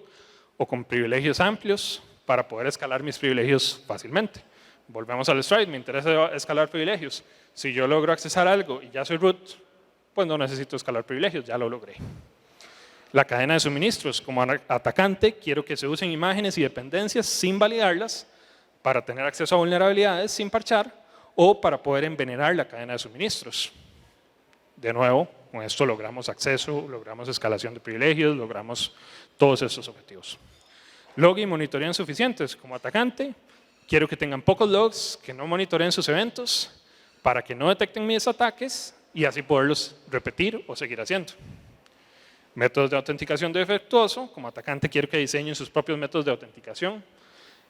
o con privilegios amplios para poder escalar mis privilegios fácilmente. Volvemos al stride, me interesa escalar privilegios. Si yo logro accesar algo y ya soy root, pues no necesito escalar privilegios, ya lo logré. La cadena de suministros, como atacante, quiero que se usen imágenes y dependencias sin validarlas para tener acceso a vulnerabilidades sin parchar o para poder envenenar la cadena de suministros. De nuevo, con esto logramos acceso, logramos escalación de privilegios, logramos todos estos objetivos. Log y monitoreo insuficientes. Como atacante, quiero que tengan pocos logs, que no monitoreen sus eventos, para que no detecten mis ataques y así poderlos repetir o seguir haciendo. Métodos de autenticación defectuoso. Como atacante, quiero que diseñen sus propios métodos de autenticación,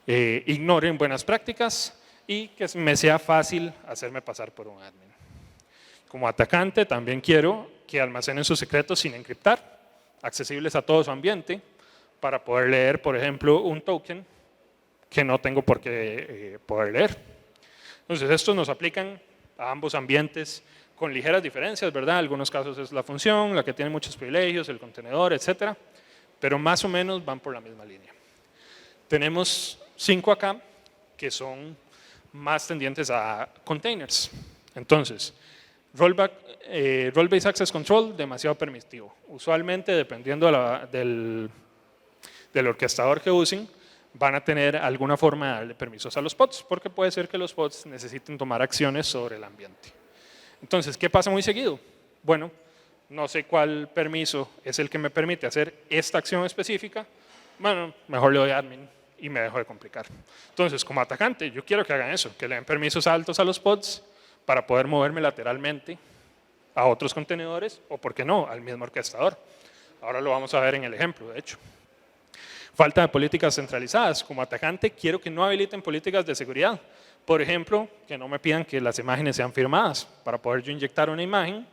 ignoren buenas prácticas y que me sea fácil hacerme pasar por un admin. Como atacante, también quiero que almacenen sus secretos sin encriptar, accesibles a todo su ambiente, para poder leer, por ejemplo, un token que no tengo por qué poder leer. Entonces, estos nos aplican a ambos ambientes con ligeras diferencias, ¿verdad? En algunos casos es la función, la que tiene muchos privilegios, el contenedor, etcétera, pero más o menos van por la misma línea. Tenemos 5 acá que son más tendientes a containers. Entonces, Role-Based Access Control, demasiado permisivo. Usualmente, dependiendo del orquestador que usen, van a tener alguna forma de darle permisos a los pods, porque puede ser que los pods necesiten tomar acciones sobre el ambiente. Entonces, ¿qué pasa muy seguido? Bueno, no sé cuál permiso es el que me permite hacer esta acción específica, bueno, mejor le doy admin y me dejo de complicar. Entonces, como atacante, yo quiero que hagan eso, que le den permisos altos a los pods para poder moverme lateralmente a otros contenedores o, por qué no, al mismo orquestador. Ahora lo vamos a ver en el ejemplo, de hecho. Falta de políticas centralizadas. Como atacante, quiero que no habiliten políticas de seguridad. Por ejemplo, que no me pidan que las imágenes sean firmadas para poder yo inyectar una imagen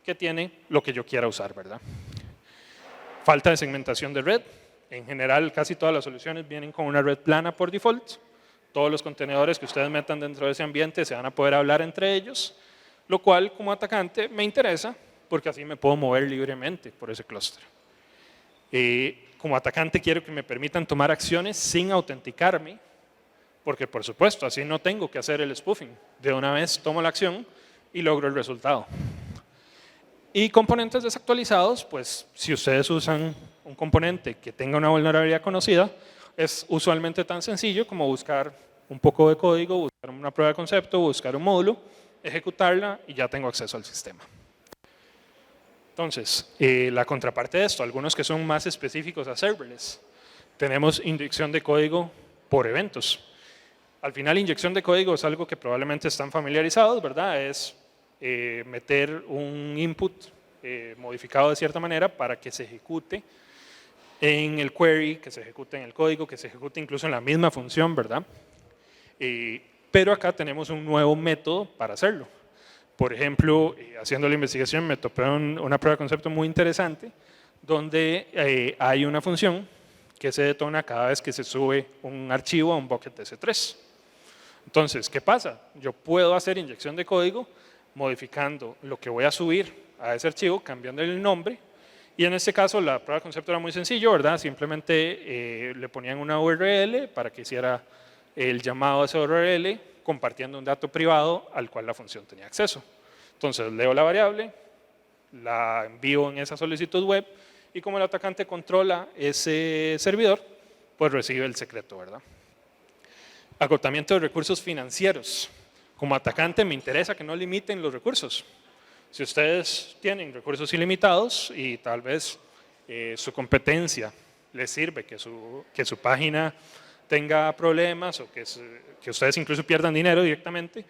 que tiene lo que yo quiera usar, ¿verdad? Falta de segmentación de red. En general, casi todas las soluciones vienen con una red plana por default. Todos los contenedores que ustedes metan dentro de ese ambiente se van a poder hablar entre ellos, lo cual como atacante me interesa porque así me puedo mover libremente por ese clúster. Como atacante quiero que me permitan tomar acciones sin autenticarme, porque por supuesto así no tengo que hacer el spoofing. De una vez tomo la acción y logro el resultado. Y componentes desactualizados, pues si ustedes usan un componente que tenga una vulnerabilidad conocida, es usualmente tan sencillo como buscar un poco de código, buscar una prueba de concepto, buscar un módulo, ejecutarla y ya tengo acceso al sistema. Entonces, la contraparte de esto, algunos que son más específicos a serverless, tenemos inyección de código por eventos. Al final, inyección de código es algo que probablemente están familiarizados, ¿verdad? Es meter un input modificado de cierta manera para que se ejecute en el query, que se ejecute en el código, que se ejecute incluso en la misma función, ¿verdad? Pero acá tenemos un nuevo método para hacerlo. Por ejemplo, haciendo la investigación me topé una prueba de concepto muy interesante donde hay una función que se detona cada vez que se sube un archivo a un bucket de S3. Entonces, ¿qué pasa? Yo puedo hacer inyección de código modificando lo que voy a subir a ese archivo, cambiando el nombre. Y en este caso la prueba de concepto era muy sencillo, ¿verdad? Simplemente le ponían una URL para que hiciera el llamado a esa URL compartiendo un dato privado al cual la función tenía acceso. Entonces leo la variable, la envío en esa solicitud web y como el atacante controla ese servidor, pues recibe el secreto, ¿verdad? Agotamiento de recursos financieros. Como atacante me interesa que no limiten los recursos. Si ustedes tienen recursos ilimitados y tal vez su competencia les sirve que su página tenga problemas o que ustedes incluso pierdan dinero directamente,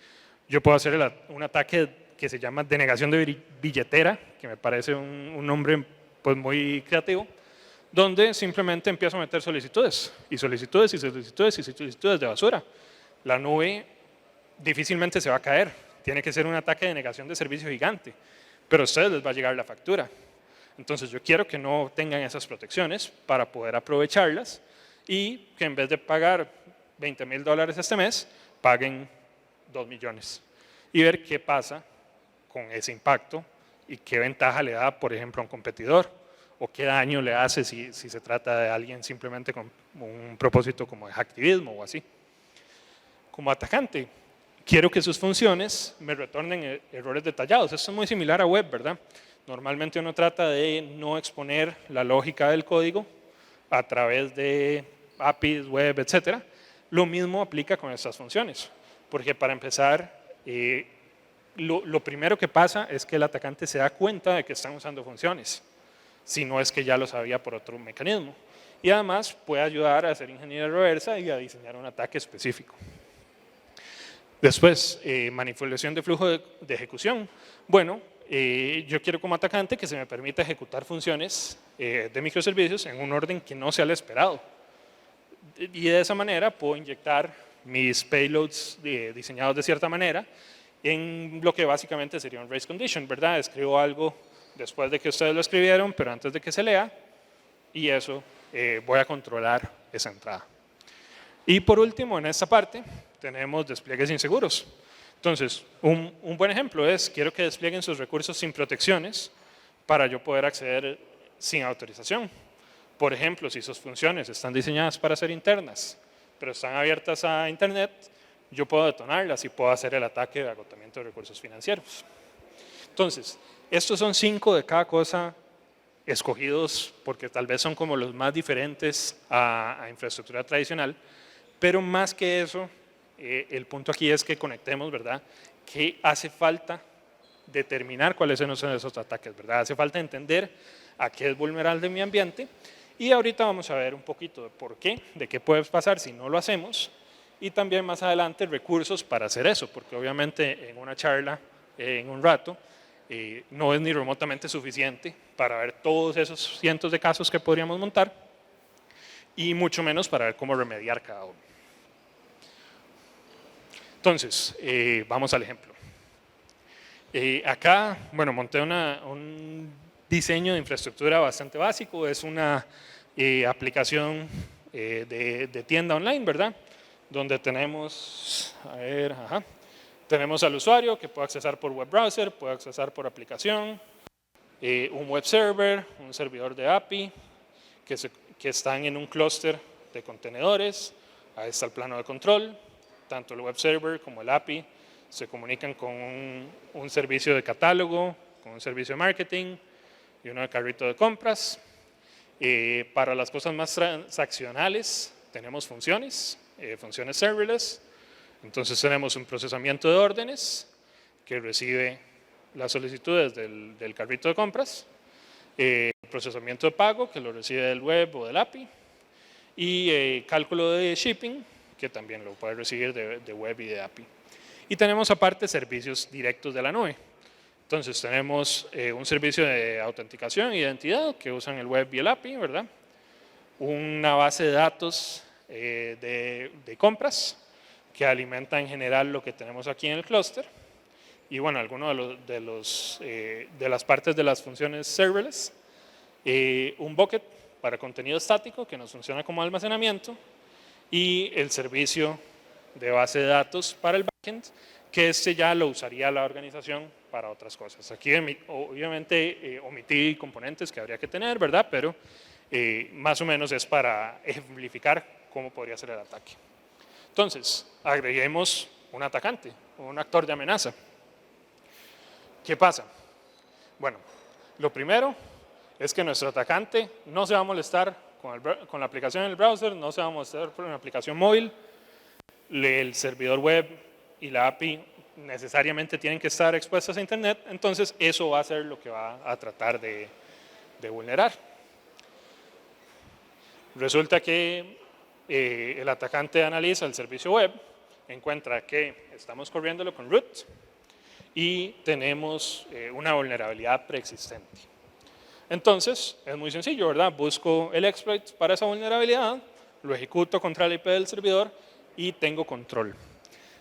yo puedo hacer un ataque que se llama denegación de billetera, que me parece un nombre pues, muy creativo, donde simplemente empiezo a meter solicitudes y solicitudes y solicitudes y solicitudes de basura. La nube difícilmente se va a caer, tiene que ser un ataque de denegación de servicio gigante, pero a ustedes les va a llegar la factura. Entonces yo quiero que no tengan esas protecciones para poder aprovecharlas y que en vez de pagar $20,000 este mes, paguen 2 millones. Y ver qué pasa con ese impacto y qué ventaja le da, por ejemplo, a un competidor o qué daño le hace si se trata de alguien simplemente con un propósito como de hacktivismo o así. Como atacante, quiero que sus funciones me retornen errores detallados. Esto es muy similar a web, ¿verdad? Normalmente uno trata de no exponer la lógica del código a través de APIs, web, etc. Lo mismo aplica con estas funciones, porque para empezar, lo primero que pasa es que el atacante se da cuenta de que están usando funciones, si no es que ya lo sabía por otro mecanismo. Y además puede ayudar a hacer ingeniería reversa y a diseñar un ataque específico. Después, manipulación de flujo de ejecución. Bueno, yo quiero como atacante que se me permita ejecutar funciones de microservicios en un orden que no sea el esperado. Y de esa manera puedo inyectar mis payloads diseñados de cierta manera en lo que básicamente sería un race condition, ¿verdad? Escribo algo después de que ustedes lo escribieron, pero antes de que se lea, y eso voy a controlar esa entrada. Y por último, en esta parte, tenemos despliegues inseguros. Entonces, un buen ejemplo es, quiero que desplieguen sus recursos sin protecciones para yo poder acceder sin autorización. Por ejemplo, si sus funciones están diseñadas para ser internas, pero están abiertas a Internet, yo puedo detonarlas y puedo hacer el ataque de agotamiento de recursos financieros. Entonces, estos son 5 de cada cosa escogidos porque tal vez son como los más diferentes a infraestructura tradicional, pero más que eso, el punto aquí es que conectemos, ¿verdad? Que hace falta determinar cuáles son esos ataques, ¿verdad? Hace falta entender a qué es vulnerable mi ambiente y ahorita vamos a ver un poquito de por qué, de qué puede pasar si no lo hacemos y también más adelante recursos para hacer eso, porque obviamente en una charla, en un rato, no es ni remotamente suficiente para ver todos esos cientos de casos que podríamos montar y mucho menos para ver cómo remediar cada uno. Entonces, vamos al ejemplo. Acá, bueno, monté un diseño de infraestructura bastante básico, es una aplicación de tienda online, ¿verdad? Donde tenemos, tenemos al usuario que puede accesar por web browser, puede accesar por aplicación, un web server, un servidor de API que están en un clúster de contenedores. Ahí está el plano de control, tanto el web server como el API se comunican con un servicio de catálogo, con un servicio de marketing y uno de carrito de compras. Para las cosas más transaccionales tenemos funciones, funciones serverless. Entonces tenemos un procesamiento de órdenes que recibe las solicitudes del carrito de compras, procesamiento de pago que lo recibe del web o del API y cálculo de shipping que también lo puede recibir de web y de API. Y tenemos aparte servicios directos de la nube. Entonces tenemos un servicio de autenticación e identidad que usan el web y el API, ¿verdad? Una base de datos de compras que alimenta en general lo que tenemos aquí en el clúster. Y bueno, algunos de las partes de las funciones serverless. Un bucket para contenido estático que nos funciona como almacenamiento. Y el servicio de base de datos para el backend, que ya lo usaría la organización para otras cosas. Aquí obviamente omití componentes que habría que tener, ¿verdad? Pero más o menos es para ejemplificar cómo podría ser el ataque. Entonces, agreguemos un atacante, un actor de amenaza. ¿Qué pasa? Bueno, lo primero es que nuestro atacante no se va a molestar con la aplicación en el browser, no se va a molestar con una aplicación móvil. El servidor web y la API necesariamente tienen que estar expuestas a Internet, entonces eso va a ser lo que va a tratar de vulnerar. Resulta que el atacante analiza el servicio web, encuentra que estamos corriéndolo con root y tenemos una vulnerabilidad preexistente. Entonces, es muy sencillo, ¿verdad? Busco el exploit para esa vulnerabilidad, lo ejecuto contra el IP del servidor y tengo control.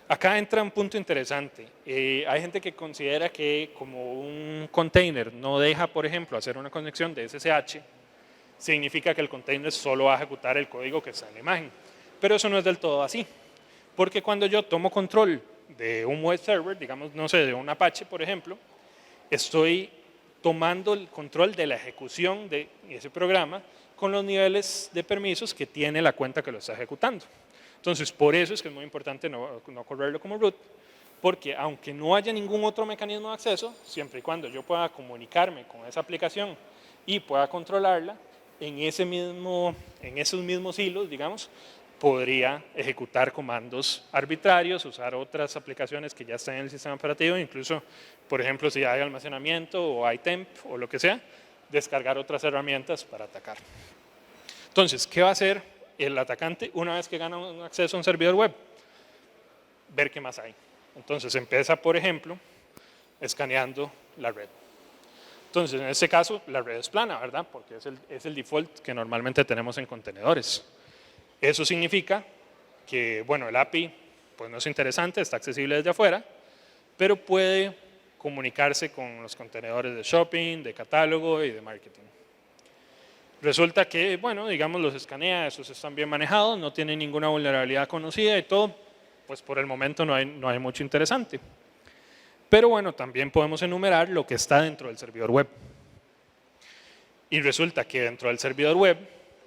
Acá entra un punto interesante. Hay gente que considera que como un container no deja, por ejemplo, hacer una conexión de SSH, significa que el container solo va a ejecutar el código que está en la imagen. Pero eso no es del todo así. Porque cuando yo tomo control de un web server, digamos, no sé, de un Apache, por ejemplo, estoy tomando el control de la ejecución de ese programa con los niveles de permisos que tiene la cuenta que lo está ejecutando. Entonces, por eso es que es muy importante no correrlo como root, porque aunque no haya ningún otro mecanismo de acceso, siempre y cuando yo pueda comunicarme con esa aplicación y pueda controlarla, en esos mismos hilos, digamos, podría ejecutar comandos arbitrarios, usar otras aplicaciones que ya están en el sistema operativo, incluso, por ejemplo, si hay almacenamiento o hay temp o lo que sea, descargar otras herramientas para atacar. Entonces, ¿qué va a hacer el atacante una vez que gana un acceso a un servidor web? Ver qué más hay. Entonces, empieza, por ejemplo, escaneando la red. Entonces, en este caso, la red es plana, ¿verdad? Porque es el default que normalmente tenemos en contenedores. Eso significa que, bueno, el API pues no es interesante, está accesible desde afuera, pero puede comunicarse con los contenedores de shopping, de catálogo y de marketing. Resulta que, bueno, digamos, los escanea, esos están bien manejados, no tienen ninguna vulnerabilidad conocida y todo, pues por el momento no hay mucho interesante. Pero bueno, también podemos enumerar lo que está dentro del servidor web. Y resulta que dentro del servidor web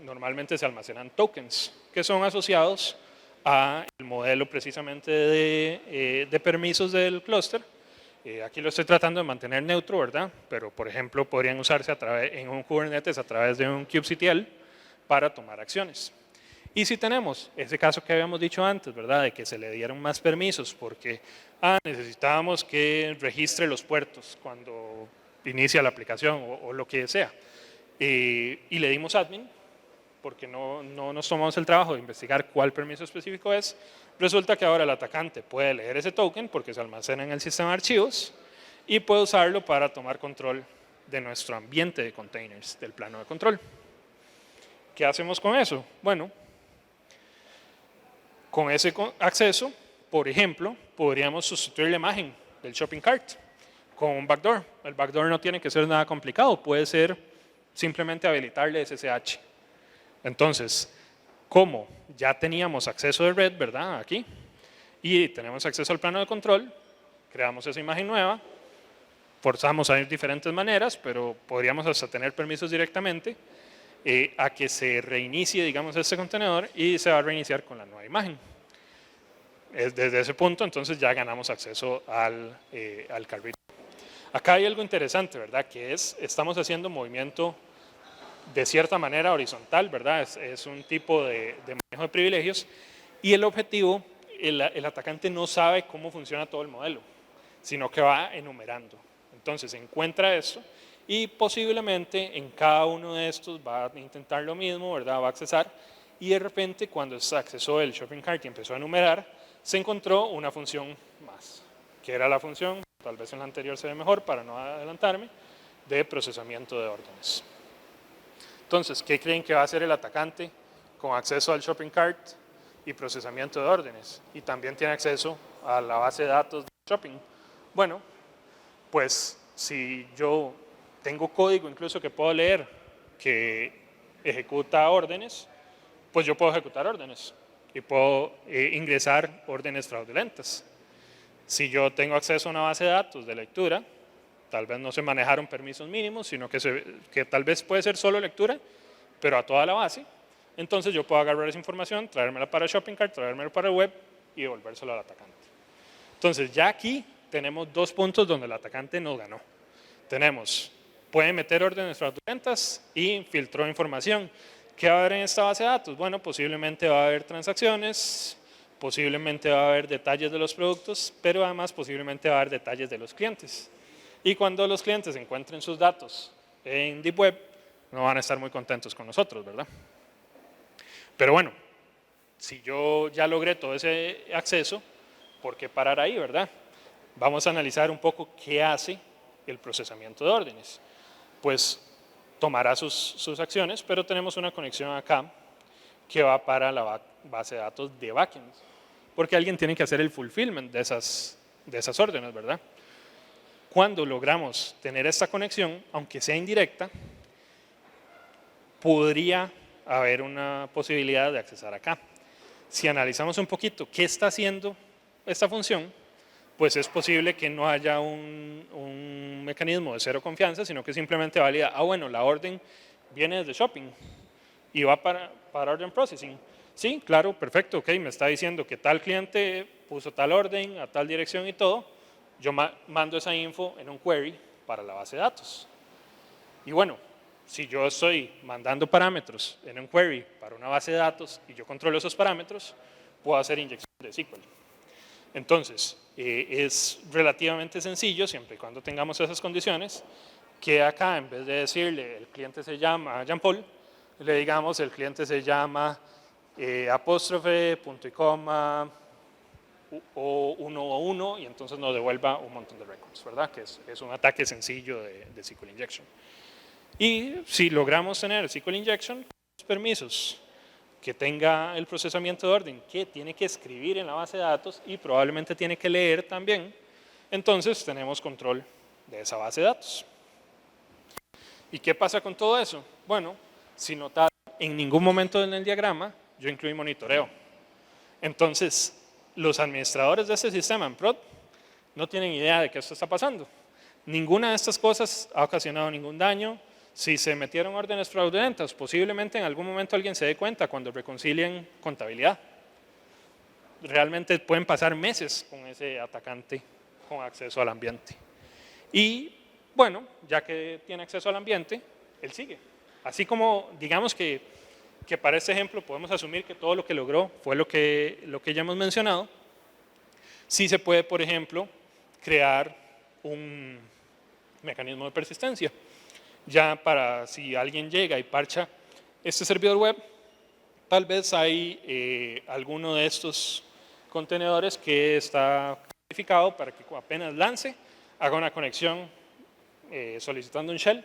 normalmente se almacenan tokens que son asociados al modelo precisamente de permisos del clúster. Aquí lo estoy tratando de mantener neutro, ¿verdad? Pero, por ejemplo, podrían usarse en un Kubernetes a través de un kubectl para tomar acciones. Y si tenemos ese caso que habíamos dicho antes, ¿verdad? De que se le dieron más permisos porque necesitábamos que registre los puertos cuando inicia la aplicación o lo que sea. Y le dimos admin, porque no nos tomamos el trabajo de investigar cuál permiso específico es, resulta que ahora el atacante puede leer ese token porque se almacena en el sistema de archivos y puede usarlo para tomar control de nuestro ambiente de containers, del plano de control. ¿Qué hacemos con eso? Bueno, con ese acceso, por ejemplo, podríamos sustituir la imagen del shopping cart con un backdoor. El backdoor no tiene que ser nada complicado, puede ser simplemente habilitarle SSH. Entonces, como ya teníamos acceso de red, ¿verdad? Aquí, y tenemos acceso al plano de control, creamos esa imagen nueva, forzamos a ir diferentes maneras, pero podríamos hasta tener permisos directamente a que se reinicie, digamos, este contenedor y se va a reiniciar con la nueva imagen. Desde ese punto, entonces ya ganamos acceso al carrito. Acá hay algo interesante, ¿verdad? Que estamos haciendo movimiento de cierta manera horizontal, ¿verdad? Es un tipo de manejo de privilegios y el objetivo, el atacante no sabe cómo funciona todo el modelo, sino que va enumerando. Entonces encuentra esto y posiblemente en cada uno de estos va a intentar lo mismo, ¿verdad? Va a accesar y de repente cuando se accesó el shopping cart y empezó a enumerar, se encontró una función más, que era la función, tal vez en la anterior se ve mejor para no adelantarme, de procesamiento de órdenes. Entonces, ¿qué creen que va a hacer el atacante con acceso al shopping cart y procesamiento de órdenes? Y también tiene acceso a la base de datos de shopping. Bueno, pues si yo tengo código incluso que puedo leer que ejecuta órdenes, pues yo puedo ejecutar órdenes y puedo ingresar órdenes fraudulentas. Si yo tengo acceso a una base de datos de lectura, tal vez no se manejaron permisos mínimos, sino que tal vez puede ser solo lectura, pero a toda la base. Entonces yo puedo agarrar esa información, traérmela para el shopping cart, traérmela para el web y devolvérselo al atacante. Entonces ya aquí tenemos dos puntos donde el atacante nos ganó. Puede meter órdenes fraudulentas y filtró información. ¿Qué va a haber en esta base de datos? Bueno, posiblemente va a haber transacciones, posiblemente va a haber detalles de los productos, pero además posiblemente va a haber detalles de los clientes. Y cuando los clientes encuentren sus datos en Deep Web, no van a estar muy contentos con nosotros, ¿verdad? Pero bueno, si yo ya logré todo ese acceso, ¿por qué parar ahí, verdad? Vamos a analizar un poco qué hace el procesamiento de órdenes. Pues tomará sus acciones, pero tenemos una conexión acá que va para la base de datos de backend, porque alguien tiene que hacer el fulfillment de esas órdenes, ¿verdad? Cuando logramos tener esta conexión, aunque sea indirecta, podría haber una posibilidad de accesar acá. Si analizamos un poquito qué está haciendo esta función, pues es posible que no haya un mecanismo de cero confianza, sino que simplemente valida, bueno, la orden viene desde shopping y va para order processing. Sí, claro, perfecto, ok, me está diciendo que tal cliente puso tal orden a tal dirección y todo, yo mando esa info en un query para la base de datos. Y bueno, si yo estoy mandando parámetros en un query para una base de datos y yo controlo esos parámetros, puedo hacer inyección de SQL. Entonces, es relativamente sencillo, siempre y cuando tengamos esas condiciones, que acá en vez de decirle el cliente se llama Jean Paul, le digamos el cliente se llama apóstrofe, punto y coma, o 1 y entonces nos devuelva un montón de records, ¿verdad? Que es un ataque sencillo de SQL Injection. Y si logramos tener el SQL Injection, los permisos que tenga el procesamiento de orden, que tiene que escribir en la base de datos y probablemente tiene que leer también, entonces tenemos control de esa base de datos. ¿Y qué pasa con todo eso? Bueno, si notaron, en ningún momento en el diagrama yo incluí monitoreo. Entonces, los administradores de este sistema en prod no tienen idea de que esto está pasando. Ninguna de estas cosas ha ocasionado ningún daño. Si se metieron órdenes fraudulentas, posiblemente en algún momento alguien se dé cuenta cuando reconcilien contabilidad. Realmente pueden pasar meses con ese atacante con acceso al ambiente. Y bueno, ya que tiene acceso al ambiente, él sigue. Así como, digamos que para este ejemplo podemos asumir que todo lo que logró fue lo que ya hemos mencionado, sí se puede, por ejemplo, crear un mecanismo de persistencia. Ya para si alguien llega y parcha este servidor web, tal vez hay alguno de estos contenedores que está calificado para que apenas lance, haga una conexión solicitando un shell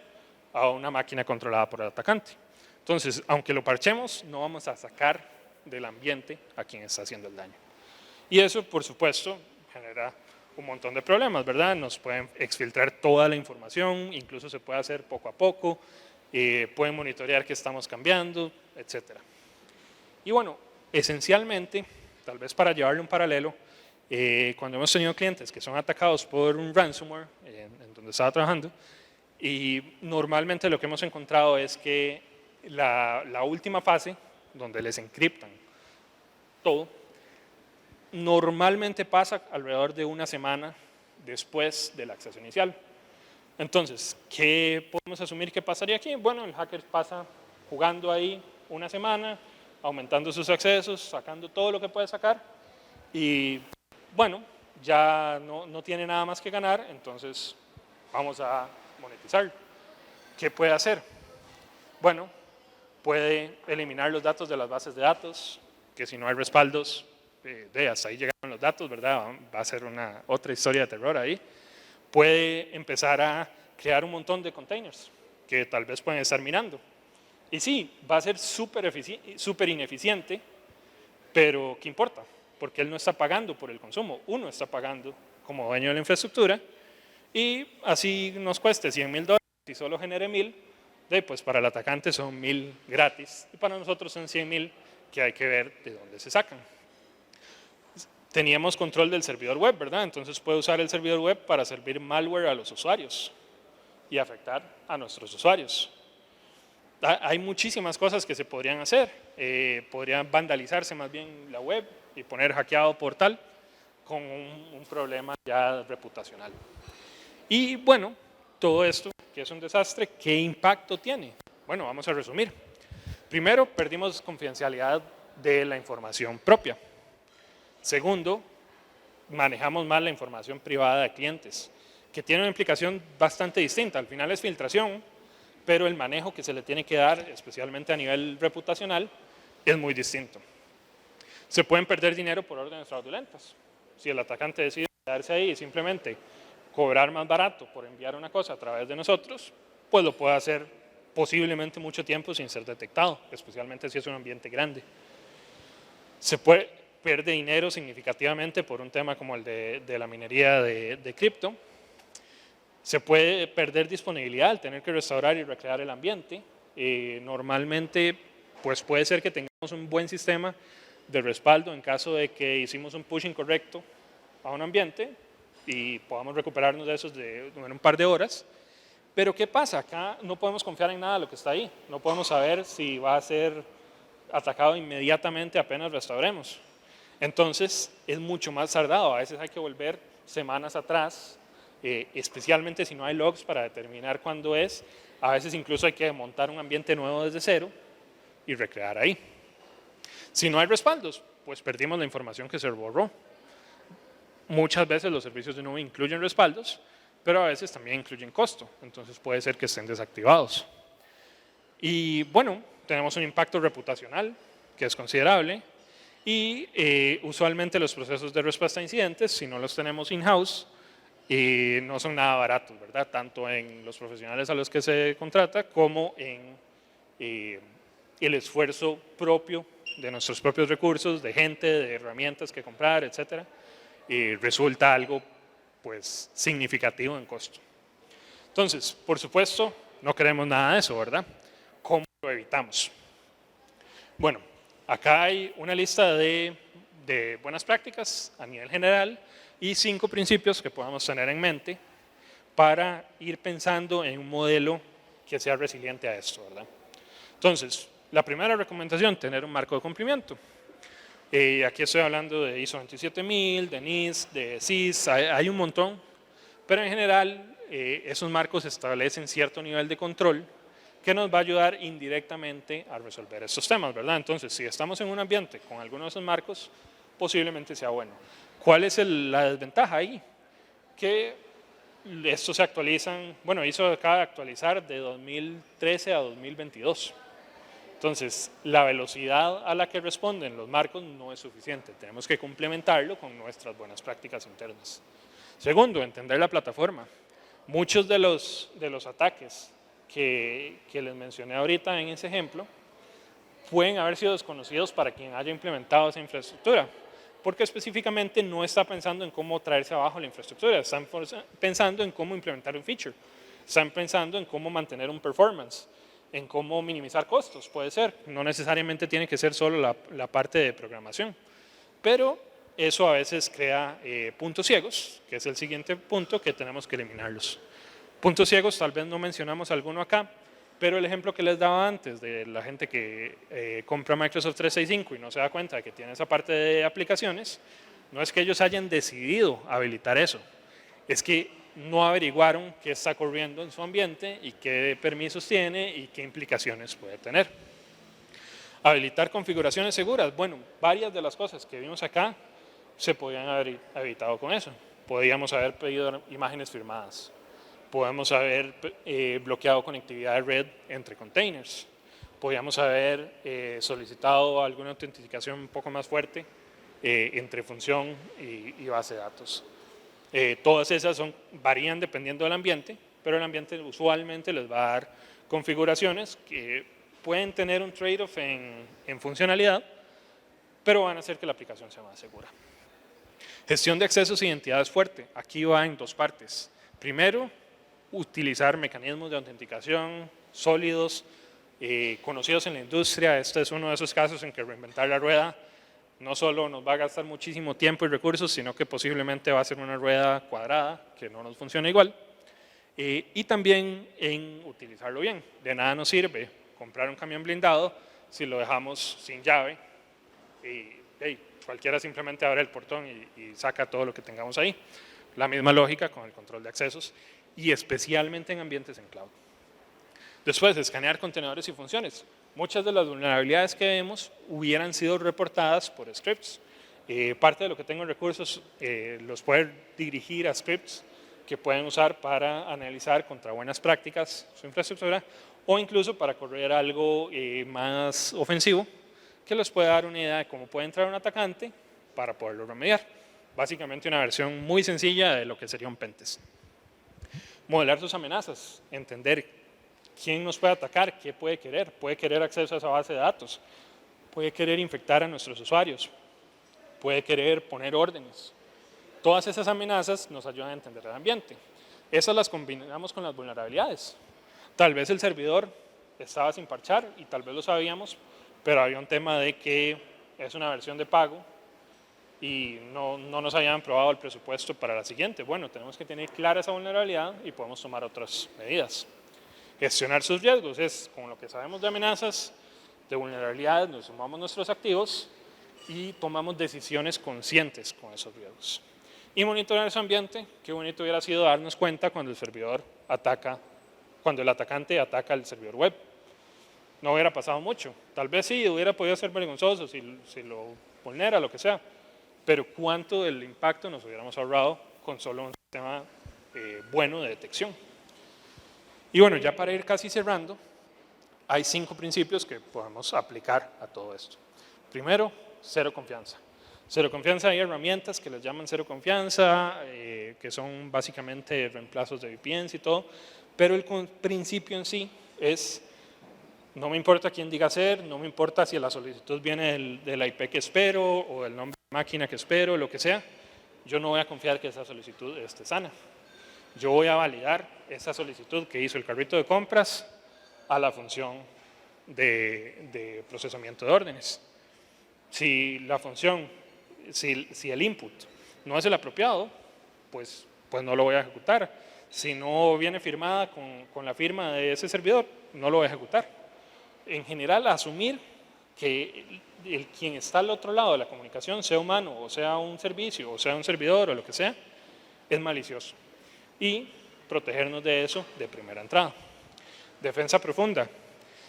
a una máquina controlada por el atacante. Entonces, aunque lo parchemos, no vamos a sacar del ambiente a quien está haciendo el daño. Y eso, por supuesto, genera un montón de problemas, ¿verdad? Nos pueden exfiltrar toda la información, incluso se puede hacer poco a poco, pueden monitorear qué estamos cambiando, etc. Y bueno, esencialmente, tal vez para llevarle un paralelo, cuando hemos tenido clientes que son atacados por un ransomware, en donde estaba trabajando, y normalmente lo que hemos encontrado es que la última fase, donde les encriptan todo, normalmente pasa alrededor de una semana después del acceso inicial. Entonces, ¿qué podemos asumir que pasaría aquí? Bueno, el hacker pasa jugando ahí una semana, aumentando sus accesos, sacando todo lo que puede sacar y, bueno, ya no tiene nada más que ganar, entonces vamos a monetizarlo. ¿Qué puede hacer? Bueno, puede eliminar los datos de las bases de datos, que si no hay respaldos, hasta ahí llegaron los datos, ¿verdad? Va a ser otra historia de terror ahí. Puede empezar a crear un montón de containers que tal vez pueden estar minando. Y sí, va a ser súper ineficiente, pero ¿qué importa? Porque él no está pagando por el consumo, uno está pagando como dueño de la infraestructura y así nos cueste $100,000 y solo genere 1,000, pues para el atacante son 1,000 gratis y para nosotros son 100,000 que hay que ver de dónde se sacan. Teníamos control del servidor web, ¿verdad? Entonces puede usar el servidor web para servir malware a los usuarios y afectar a nuestros usuarios. Hay muchísimas cosas que se podrían hacer. Podrían vandalizarse más bien la web y poner hackeado portal con un problema ya reputacional. Y bueno, todo esto, que es un desastre, ¿qué impacto tiene? Bueno, vamos a resumir. Primero, perdimos confidencialidad de la información propia. Segundo, manejamos mal la información privada de clientes, que tiene una implicación bastante distinta. Al final es filtración, pero el manejo que se le tiene que dar, especialmente a nivel reputacional, es muy distinto. Se pueden perder dinero por órdenes fraudulentas. Si el atacante decide quedarse ahí y simplemente cobrar más barato por enviar una cosa a través de nosotros, pues lo puede hacer posiblemente mucho tiempo sin ser detectado, especialmente si es un ambiente grande. Se pierde dinero significativamente por un tema como el de la minería de cripto. Se puede perder disponibilidad al tener que restaurar y recrear el ambiente. Normalmente, pues puede ser que tengamos un buen sistema de respaldo en caso de que hicimos un push incorrecto a un ambiente y podamos recuperarnos de esos en un par de horas. Pero ¿qué pasa? Acá no podemos confiar en nada de lo que está ahí. No podemos saber si va a ser atacado inmediatamente apenas restauremos. Entonces es mucho más tardado, a veces hay que volver semanas atrás, especialmente si no hay logs para determinar cuándo es, a veces incluso hay que montar un ambiente nuevo desde cero y recrear ahí. Si no hay respaldos, pues perdimos la información que se borró. Muchas veces los servicios de nube incluyen respaldos, pero a veces también incluyen costo, entonces puede ser que estén desactivados. Y bueno, tenemos un impacto reputacional que es considerable. Y usualmente los procesos de respuesta a incidentes, si no los tenemos in-house, no son nada baratos, ¿verdad? Tanto en los profesionales a los que se contrata como en el esfuerzo propio de nuestros propios recursos, de gente, de herramientas que comprar, etc. Resulta algo pues, significativo en costo. Entonces, por supuesto, no queremos nada de eso, ¿verdad? ¿Cómo lo evitamos? Bueno, acá hay una lista de buenas prácticas a nivel general y 5 principios que podamos tener en mente para ir pensando en un modelo que sea resiliente a esto, ¿verdad? Entonces, la primera recomendación, tener un marco de cumplimiento. Aquí estoy hablando de ISO 27000, de NIST, de CIS, hay un montón, pero en general esos marcos establecen cierto nivel de control que nos va a ayudar indirectamente a resolver estos temas, ¿verdad? Entonces, si estamos en un ambiente con algunos de esos marcos, posiblemente sea bueno. ¿Cuál es la desventaja ahí? Que estos se actualizan, bueno, ISO acaba de actualizar de 2013 a 2022. Entonces, la velocidad a la que responden los marcos no es suficiente. Tenemos que complementarlo con nuestras buenas prácticas internas. Segundo, entender la plataforma. Muchos de los ataques que les mencioné ahorita en ese ejemplo pueden haber sido desconocidos para quien haya implementado esa infraestructura, porque específicamente no está pensando en cómo traerse abajo la infraestructura, están pensando en cómo implementar un feature, están pensando en cómo mantener un performance, en cómo minimizar costos, puede ser, no necesariamente tiene que ser solo la parte de programación, pero eso a veces crea puntos ciegos, que es el siguiente punto que tenemos que eliminarlos. Puntos ciegos, tal vez no mencionamos alguno acá, pero el ejemplo que les daba antes de la gente que compra Microsoft 365 y no se da cuenta de que tiene esa parte de aplicaciones, no es que ellos hayan decidido habilitar eso, es que no averiguaron qué está corriendo en su ambiente y qué permisos tiene y qué implicaciones puede tener. Habilitar configuraciones seguras. Bueno, varias de las cosas que vimos acá se podían haber evitado con eso. Podíamos haber pedido imágenes firmadas. Podemos haber bloqueado conectividad de red entre containers. Podíamos haber solicitado alguna autenticación un poco más fuerte entre función y base de datos. Todas esas varían dependiendo del ambiente, pero el ambiente usualmente les va a dar configuraciones que pueden tener un trade-off en funcionalidad, pero van a hacer que la aplicación sea más segura. Gestión de accesos e identidades fuerte. Aquí va en dos partes. Primero, utilizar mecanismos de autenticación sólidos, conocidos en la industria. Este es uno de esos casos en que reinventar la rueda no solo nos va a gastar muchísimo tiempo y recursos, sino que posiblemente va a ser una rueda cuadrada que no nos funciona igual. Y también en utilizarlo bien. De nada nos sirve comprar un camión blindado si lo dejamos sin llave y cualquiera simplemente abre el portón y saca todo lo que tengamos ahí. La misma lógica con el control de accesos y especialmente en ambientes en cloud. Después, escanear contenedores y funciones. Muchas de las vulnerabilidades que vemos hubieran sido reportadas por scripts. Parte de lo que tengo en recursos los puede dirigir a scripts que pueden usar para analizar contra buenas prácticas su infraestructura o incluso para correr algo más ofensivo que les puede dar una idea de cómo puede entrar un atacante para poderlo remediar. Básicamente una versión muy sencilla de lo que sería un pentest. Modelar sus amenazas, entender quién nos puede atacar, qué puede querer acceso a esa base de datos, puede querer infectar a nuestros usuarios, puede querer poner órdenes. Todas esas amenazas nos ayudan a entender el ambiente. Esas las combinamos con las vulnerabilidades. Tal vez el servidor estaba sin parchar y tal vez lo sabíamos, pero había un tema de que es una versión de pago y no nos habían aprobado el presupuesto para la siguiente. Bueno, tenemos que tener clara esa vulnerabilidad y podemos tomar otras medidas. Gestionar sus riesgos es con lo que sabemos de amenazas, de vulnerabilidades, nos sumamos nuestros activos y tomamos decisiones conscientes con esos riesgos. Y monitorear su ambiente, qué bonito hubiera sido darnos cuenta cuando el servidor ataca, cuando el atacante ataca el servidor web. No hubiera pasado mucho, tal vez sí, hubiera podido ser vergonzoso si lo vulnera, lo que sea, pero cuánto del impacto nos hubiéramos ahorrado con solo un sistema bueno de detección. Y bueno, ya para ir casi cerrando, hay 5 principios que podemos aplicar a todo esto. Primero, cero confianza. Cero confianza, hay herramientas que les llaman cero confianza, que son básicamente reemplazos de VPNs y todo, pero el principio en sí es, no me importa quién diga ser, no me importa si la solicitud viene de la IP que espero o del nombre de máquina que espero, lo que sea, yo no voy a confiar que esa solicitud esté sana. Yo voy a validar esa solicitud que hizo el carrito de compras a la función de procesamiento de órdenes. Si la función, si el input no es el apropiado, pues no lo voy a ejecutar. Si no viene firmada con la firma de ese servidor, no lo voy a ejecutar. En general, asumir que quien está al otro lado de la comunicación, sea humano, o sea un servicio, o sea un servidor, o lo que sea, es malicioso. Y protegernos de eso de primera entrada. Defensa profunda.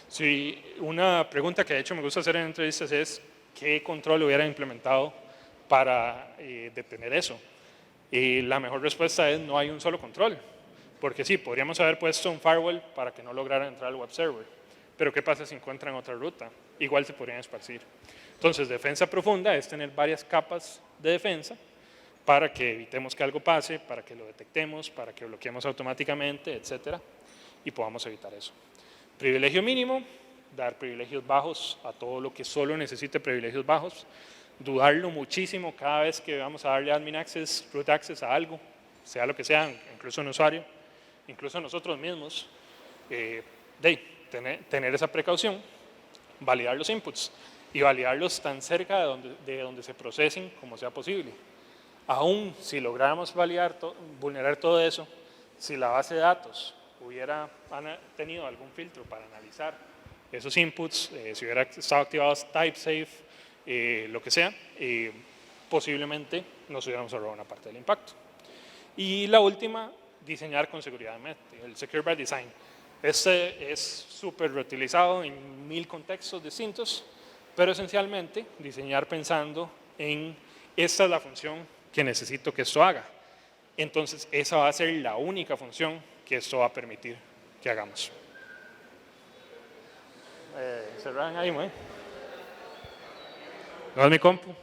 Si una pregunta que de hecho me gusta hacer en entrevistas es ¿qué control hubiera implementado para detener eso? Y la mejor respuesta es no hay un solo control. Porque sí, podríamos haber puesto un firewall para que no lograran entrar al web server. Pero ¿qué pasa si encuentran otra ruta? Igual se podrían esparcir. Entonces, defensa profunda es tener varias capas de defensa para que evitemos que algo pase, para que lo detectemos, para que bloqueemos automáticamente, etcétera, y podamos evitar eso. Privilegio mínimo, dar privilegios bajos a todo lo que solo necesite privilegios bajos, dudarlo muchísimo cada vez que vamos a darle admin access, root access a algo, sea lo que sea, incluso un usuario, incluso nosotros mismos, tener esa precaución, validar los inputs y validarlos tan cerca de donde se procesen como sea posible. Aún si lográramos vulnerar todo eso, si la base de datos hubiera tenido algún filtro para analizar esos inputs, si hubiera estado activados TypeSafe, lo que sea, posiblemente nos hubiéramos ahorrado una parte del impacto. Y la última, diseñar con seguridad de mente, el Secure by Design. Este es súper reutilizado en 1000 contextos distintos, pero esencialmente diseñar pensando en esta es la función que necesito que esto haga. Entonces, esa va a ser la única función que esto va a permitir que hagamos. Cerran ahí, ¿no? No es mi compu.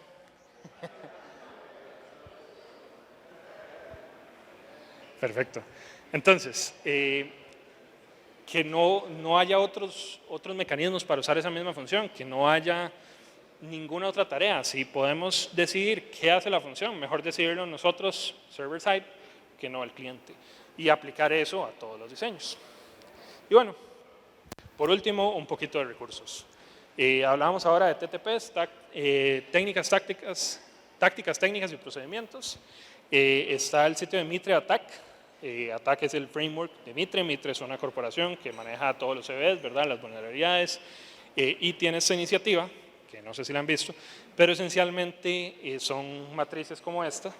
Perfecto. Entonces, que no haya otros mecanismos para usar esa misma función, que no haya ninguna otra tarea. Si podemos decidir qué hace la función, mejor decidirlo nosotros, server side, que no el cliente. Y aplicar eso a todos los diseños. Y bueno, por último, un poquito de recursos. Hablábamos ahora de TTPs, tácticas, técnicas y procedimientos. Está el sitio de Mitre Attack. Attack es el framework de Mitre. Mitre es una corporación que maneja todos los CVEs, ¿verdad? Las vulnerabilidades. Y tiene esta iniciativa, que no sé si la han visto, pero esencialmente son matrices como esta,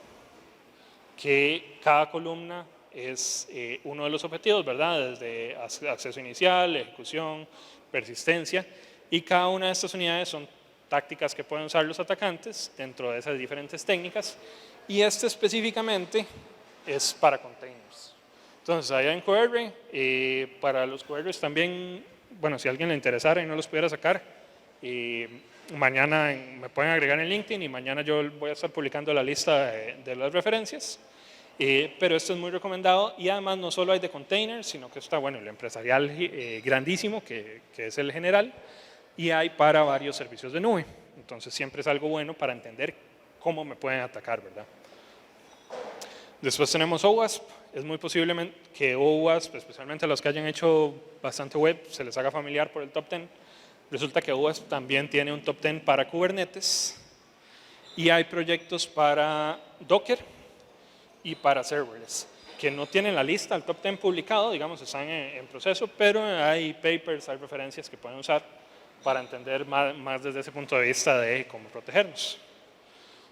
que cada columna es uno de los objetivos, ¿verdad? Desde acceso inicial, ejecución, persistencia, y cada una de estas unidades son tácticas que pueden usar los atacantes dentro de esas diferentes técnicas, y este específicamente es para containers. Entonces, allá en QR, para los QRs también, bueno, si a alguien le interesara y no los pudiera sacar, mañana me pueden agregar en LinkedIn y mañana yo voy a estar publicando la lista de las referencias. Pero esto es muy recomendado y además no solo hay de containers, sino que está, bueno, el empresarial grandísimo, que es el general, y hay para varios servicios de nube. Entonces siempre es algo bueno para entender cómo me pueden atacar, ¿verdad? Después tenemos OWASP. Es muy posible que OWASP, especialmente a los que hayan hecho bastante web, se les haga familiar por el top 10. Resulta que OWASP también tiene un top 10 para Kubernetes y hay proyectos para Docker y para serverless, que no tienen la lista, el top 10 publicado, digamos, están en proceso, pero hay papers, hay referencias que pueden usar para entender más desde ese punto de vista de cómo protegernos.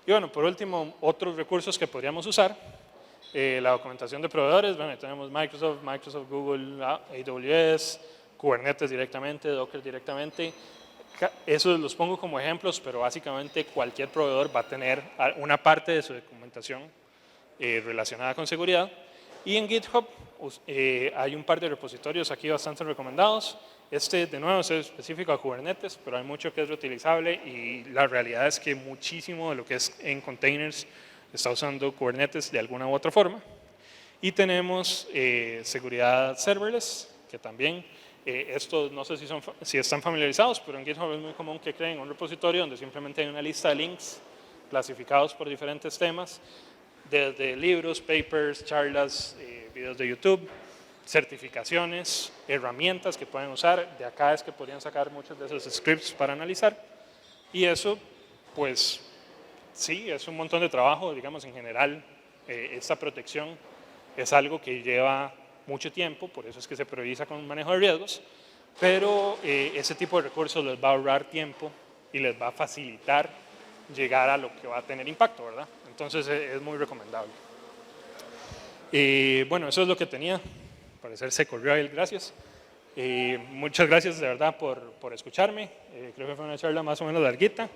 Y bueno, por último, otros recursos que podríamos usar, la documentación de proveedores, bueno, tenemos Microsoft, Google, AWS, Kubernetes directamente, Docker directamente. Esos los pongo como ejemplos, pero básicamente cualquier proveedor va a tener una parte de su documentación relacionada con seguridad. Y en GitHub hay un par de repositorios aquí bastante recomendados. Este, de nuevo, es específico a Kubernetes, pero hay mucho que es reutilizable y la realidad es que muchísimo de lo que es en containers está usando Kubernetes de alguna u otra forma. Y tenemos seguridad serverless, que también, esto no sé si están familiarizados, pero en GitHub es muy común que creen un repositorio donde simplemente hay una lista de links clasificados por diferentes temas, desde libros, papers, charlas, videos de YouTube, certificaciones, herramientas que pueden usar. De acá es que podrían sacar muchos de esos scripts para analizar. Y eso, pues, sí, es un montón de trabajo, digamos, en general. Esta protección es algo que lleva mucho tiempo, por eso es que se prioriza con manejo de riesgos, pero ese tipo de recursos les va a ahorrar tiempo y les va a facilitar llegar a lo que va a tener impacto, ¿verdad? Entonces es muy recomendable. Bueno, eso es lo que tenía. Al parecer se corrió ahí, gracias. Muchas gracias de verdad por escucharme. Creo que fue una charla más o menos larguita.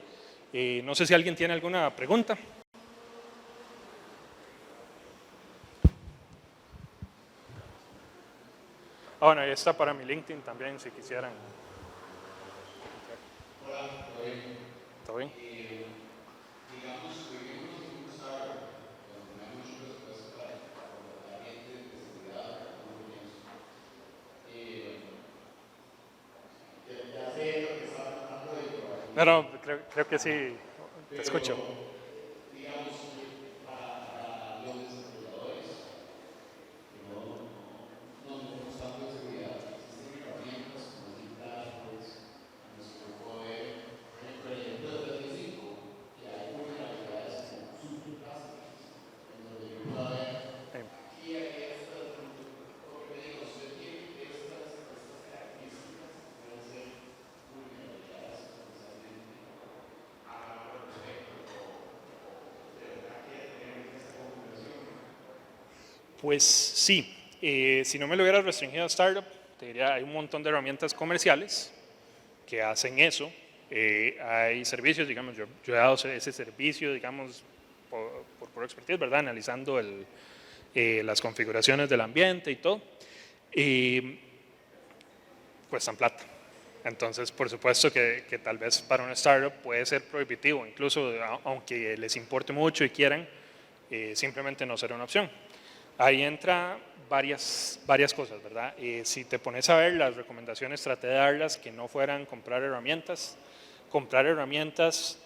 No sé si alguien tiene alguna pregunta. Bueno, ahí está para mi LinkedIn también, si quisieran. Hola, ¿todo bien? No, creo que sí, te escucho. Pues sí, si no me lo hubiera restringido a startup, te diría, hay un montón de herramientas comerciales que hacen eso. Hay servicios, digamos, yo he dado ese servicio, digamos, por expertise, ¿verdad? Analizando las configuraciones del ambiente y todo. Y cuestan plata. Entonces, por supuesto que tal vez para una startup puede ser prohibitivo, incluso aunque les importe mucho y quieran, simplemente no será una opción. Ahí entra varias cosas, ¿verdad? Si te pones a ver las recomendaciones, traté de darlas que no fueran comprar herramientas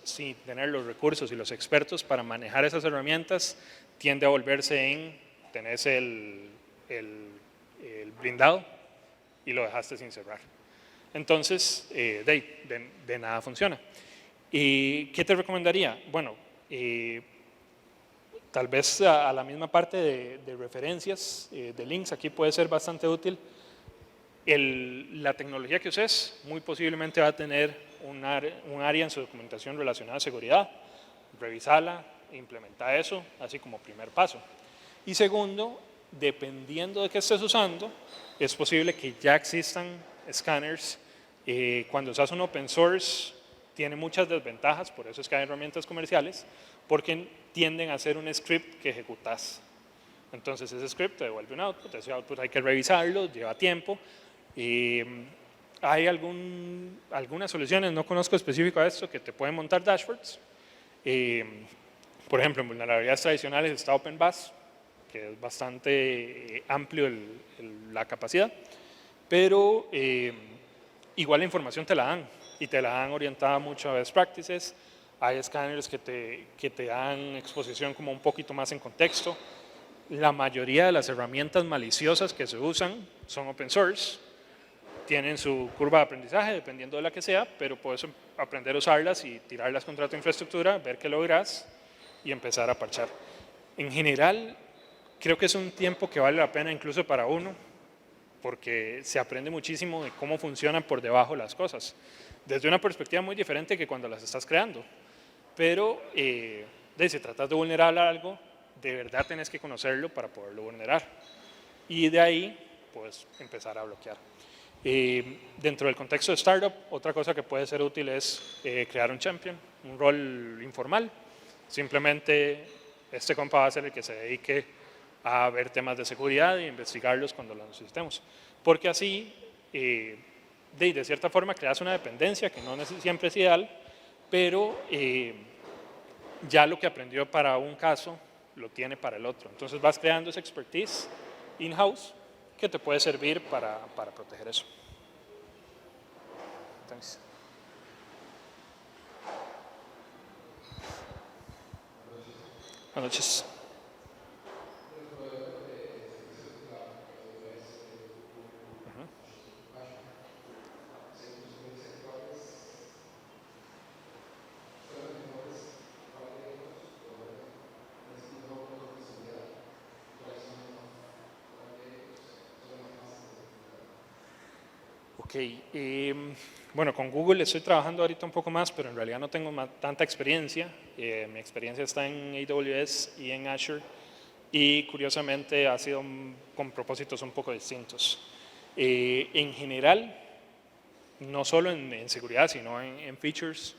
sin tener los recursos y los expertos para manejar esas herramientas tiende a volverse en, tenés el blindado y lo dejaste sin cerrar. Entonces, de nada funciona. ¿Y qué te recomendaría? Bueno, tal vez a la misma parte de referencias, de links, aquí puede ser bastante útil. La tecnología que uses muy posiblemente va a tener un área en su documentación relacionada a seguridad. Revisala, implementa eso, así como primer paso. Y segundo, dependiendo de qué estés usando, es posible que ya existan escáneres. Cuando usas un open source, tiene muchas desventajas, por eso es que hay herramientas comerciales, porque tienden a ser un script que ejecutas. Entonces ese script te devuelve un output, ese output hay que revisarlo, lleva tiempo. Hay algunas soluciones, no conozco específico a esto, que te pueden montar dashboards. Por ejemplo, en vulnerabilidades tradicionales está OpenBus, que es bastante amplio la capacidad, pero igual la información te la dan y te la dan orientada mucho a best practices. Hay escáneres que te dan exposición como un poquito más en contexto. La mayoría de las herramientas maliciosas que se usan son open source, tienen su curva de aprendizaje dependiendo de la que sea, pero puedes aprender a usarlas y tirarlas contra tu infraestructura, ver qué logras y empezar a parchar. En general, creo que es un tiempo que vale la pena incluso para uno, porque se aprende muchísimo de cómo funcionan por debajo las cosas, desde una perspectiva muy diferente que cuando las estás creando. Pero si tratas de vulnerar algo, de verdad tienes que conocerlo para poderlo vulnerar. Y de ahí, pues, empezar a bloquear. Dentro del contexto de startup, otra cosa que puede ser útil es crear un champion, un rol informal. Simplemente este compa va a ser el que se dedique a ver temas de seguridad e investigarlos cuando los necesitemos. Porque así, de cierta forma, creas una dependencia que no siempre es ideal, pero ya lo que aprendió para un caso lo tiene para el otro. Entonces vas creando esa expertise in-house que te puede servir para proteger eso. Entonces, buenas noches. Ok, bueno, con Google estoy trabajando ahorita un poco más, pero en realidad no tengo tanta experiencia. Mi experiencia está en AWS y en Azure, y curiosamente ha sido con propósitos un poco distintos. En general, no solo en seguridad, sino en features,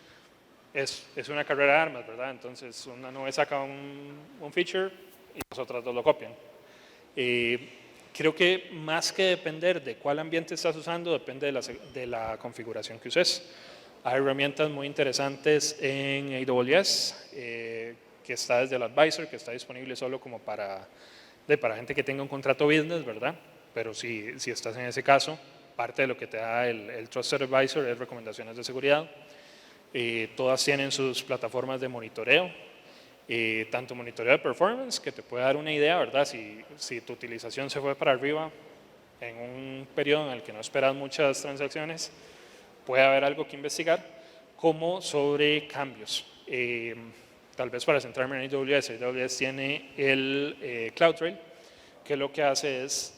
es una carrera de armas, ¿verdad? Entonces, una nube saca un feature y las otras dos lo copian. Creo que más que depender de cuál ambiente estás usando, depende de la configuración que uses. Hay herramientas muy interesantes en AWS, que está desde el Advisor, que está disponible solo como para gente que tenga un contrato business, ¿verdad? Pero si estás en ese caso, parte de lo que te da el Trusted Advisor es recomendaciones de seguridad. Todas tienen sus plataformas de monitoreo, tanto monitoreo de performance, que te puede dar una idea, ¿verdad? Si tu utilización se fue para arriba en un periodo en el que no esperas muchas transacciones, puede haber algo que investigar, como sobre cambios. Tal vez para centrarme en AWS, AWS tiene el CloudTrail, que lo que hace es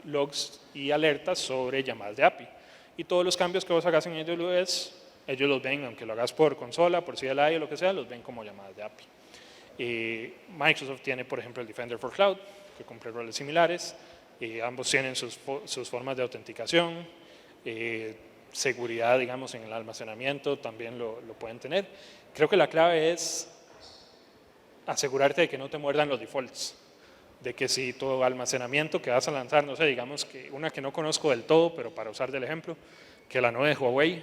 logs y alertas sobre llamadas de API. Y todos los cambios que vos hagas en AWS, ellos los ven, aunque lo hagas por consola, por CLI o lo que sea, los ven como llamadas de API. Microsoft tiene, por ejemplo, el Defender for Cloud, que cumple roles similares. Ambos tienen sus formas de autenticación. Seguridad, digamos, en el almacenamiento también lo pueden tener. Creo que la clave es asegurarte de que no te muerdan los defaults, de que si tu almacenamiento que vas a lanzar, no sé, digamos que una que no conozco del todo, pero para usar del ejemplo, que la nube de Huawei,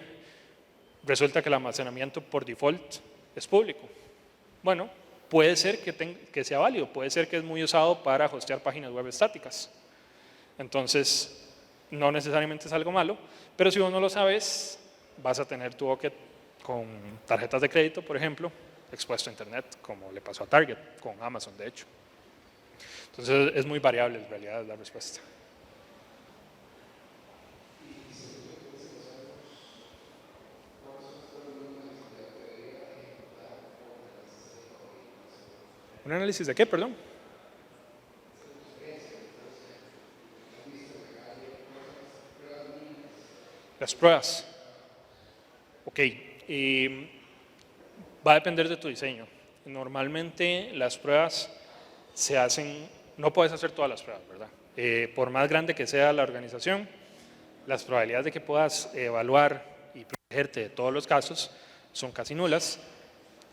resulta que el almacenamiento por default es público. Bueno, puede ser que sea válido, puede ser que es muy usado para hostear páginas web estáticas. Entonces, no necesariamente es algo malo, pero si vos no lo sabes, vas a tener tu bucket con tarjetas de crédito, por ejemplo, expuesto a internet, como le pasó a Target, con Amazon, de hecho. Entonces, es muy variable en realidad la respuesta. ¿Un análisis de qué, perdón? Las pruebas. Ok. Va a depender de tu diseño. Normalmente las pruebas se hacen, no puedes hacer todas las pruebas, ¿verdad? Por más grande que sea la organización, las probabilidades de que puedas evaluar y protegerte de todos los casos son casi nulas.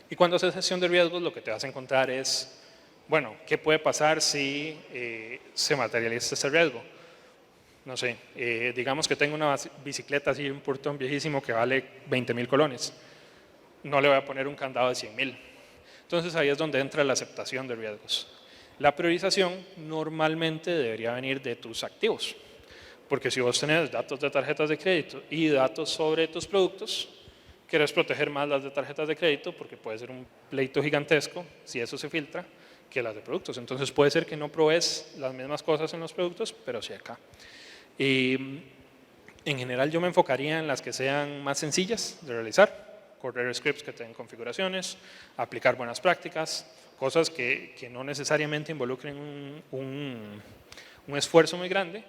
Y cuando haces gestión de riesgos, lo que te vas a encontrar es, bueno, ¿qué puede pasar si se materializa ese riesgo? No sé, digamos que tengo una bicicleta así, un portón viejísimo que vale 20.000 colones. No le voy a poner un candado de 100.000. Entonces ahí es donde entra la aceptación de riesgos. La priorización normalmente debería venir de tus activos, porque si vos tenés datos de tarjetas de crédito y datos sobre tus productos, quieres proteger más las de tarjetas de crédito porque puede ser un pleito gigantesco si eso se filtra que las de productos. Entonces puede ser que no provees las mismas cosas en los productos, pero sí acá. En general yo me enfocaría en las que sean más sencillas de realizar, correr scripts que tengan configuraciones, aplicar buenas prácticas, cosas que no necesariamente involucren un esfuerzo muy grande.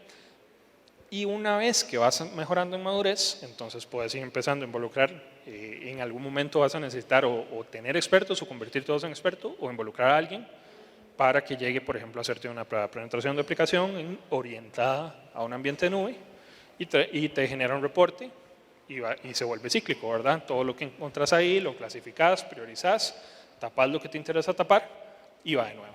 Y una vez que vas mejorando en madurez, entonces puedes ir empezando a involucrar, en algún momento vas a necesitar o tener expertos o convertir todos en expertos o involucrar a alguien para que llegue, por ejemplo, a hacerte una prueba de penetración de aplicación orientada a un ambiente de nube y te genera un reporte y se vuelve cíclico, ¿verdad? Todo lo que encontrás ahí lo clasificás, priorizás, tapás lo que te interesa tapar y va de nuevo.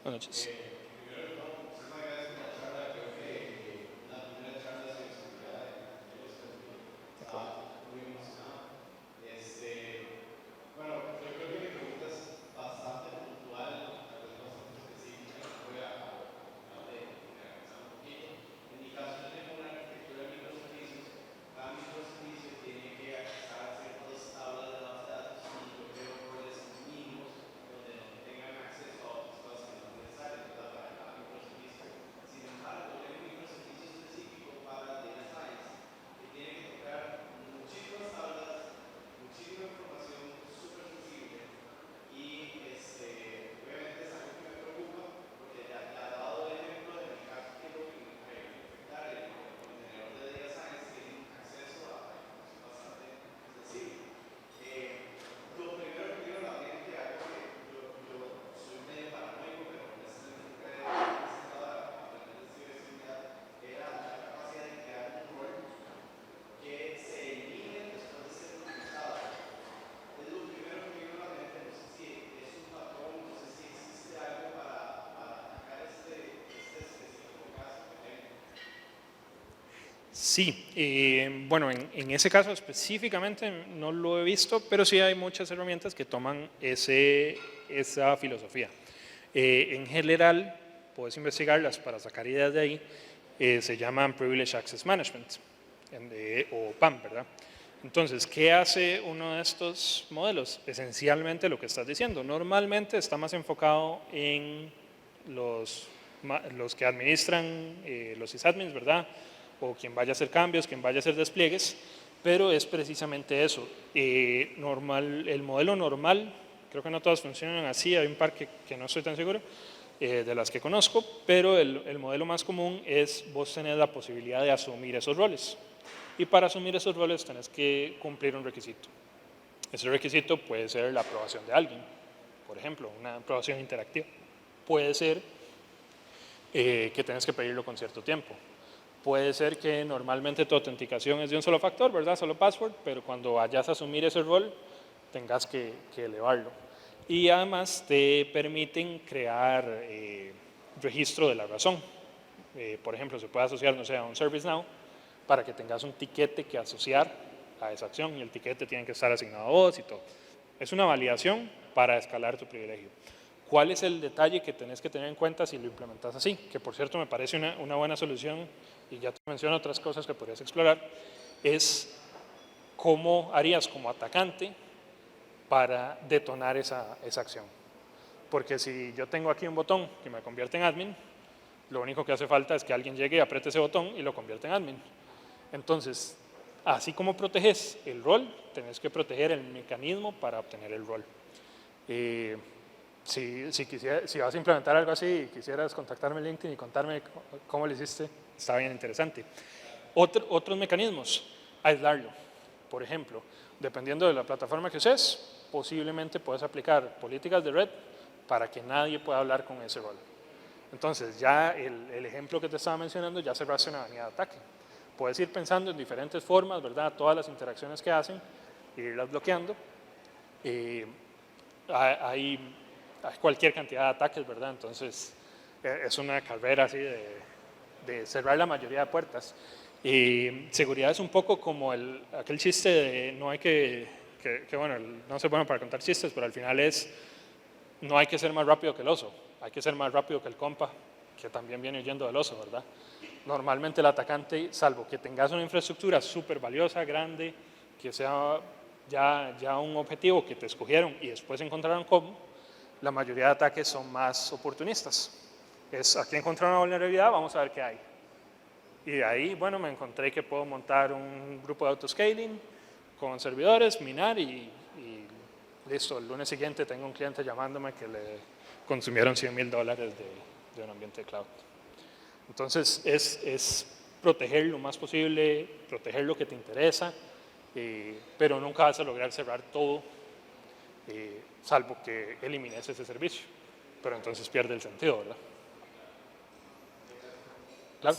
Buenas noches. Sí, bueno, en ese caso específicamente no lo he visto, pero sí hay muchas herramientas que toman esa filosofía. En general, puedes investigarlas para sacar ideas de ahí, se llaman Privileged Access Management, o PAM, ¿verdad? Entonces, ¿qué hace uno de estos modelos? Esencialmente lo que estás diciendo. Normalmente está más enfocado en los que administran los sysadmins, ¿verdad? O quien vaya a hacer cambios, quien vaya a hacer despliegues, pero es precisamente eso. El modelo normal, creo que no todas funcionan así, hay un par que no estoy tan seguro, de las que conozco, pero el modelo más común es vos tenés la posibilidad de asumir esos roles. Y para asumir esos roles tenés que cumplir un requisito. Ese requisito puede ser la aprobación de alguien, por ejemplo, una aprobación interactiva. Puede ser que tenés que pedirlo con cierto tiempo. Puede ser que normalmente tu autenticación es de un solo factor, ¿verdad? Solo password, pero cuando vayas a asumir ese rol, tengas que elevarlo. Y además te permiten crear registro de la razón. Por ejemplo, se puede asociar, no sé, a un ServiceNow para que tengas un tiquete que asociar a esa acción y el tiquete tiene que estar asignado a vos y todo. Es una validación para escalar tu privilegio. ¿Cuál es el detalle que tenés que tener en cuenta si lo implementas así? Que por cierto me parece una buena solución y ya te menciono otras cosas que podrías explorar, es cómo harías como atacante para detonar esa acción. Porque si yo tengo aquí un botón que me convierte en admin, lo único que hace falta es que alguien llegue y apriete ese botón y lo convierte en admin. Entonces, así como proteges el rol, tenés que proteger el mecanismo para obtener el rol. Si vas a implementar algo así y quisieras contactarme en LinkedIn y contarme cómo lo hiciste, está bien interesante. Otros mecanismos, aislarlo. Por ejemplo, dependiendo de la plataforma que uses, posiblemente puedes aplicar políticas de red para que nadie pueda hablar con ese rol. Entonces, ya el ejemplo que te estaba mencionando, ya cerraste una avenida de ataque. Puedes ir pensando en diferentes formas, ¿verdad? Todas las interacciones que hacen, e irlas bloqueando. Hay cualquier cantidad de ataques, ¿verdad? Entonces, es una carrera así de cerrar la mayoría de puertas. Seguridad es un poco como aquel chiste de no hay que bueno, no soy bueno para contar chistes, pero al final no hay que ser más rápido que el oso, hay que ser más rápido que el compa, que también viene huyendo del oso, ¿verdad? Normalmente el atacante, salvo que tengas una infraestructura súper valiosa, grande, que sea ya un objetivo que te escogieron y después encontraron cómo, la mayoría de ataques son más oportunistas. Aquí encontré una vulnerabilidad, vamos a ver qué hay. Y de ahí, bueno, me encontré que puedo montar un grupo de autoscaling con servidores, minar y listo. El lunes siguiente tengo un cliente llamándome que le consumieron $100,000 de un ambiente de cloud. Entonces, es proteger lo más posible, proteger lo que te interesa, pero nunca vas a lograr cerrar todo, salvo que elimines ese servicio. Pero entonces pierde el sentido, ¿verdad? Claro.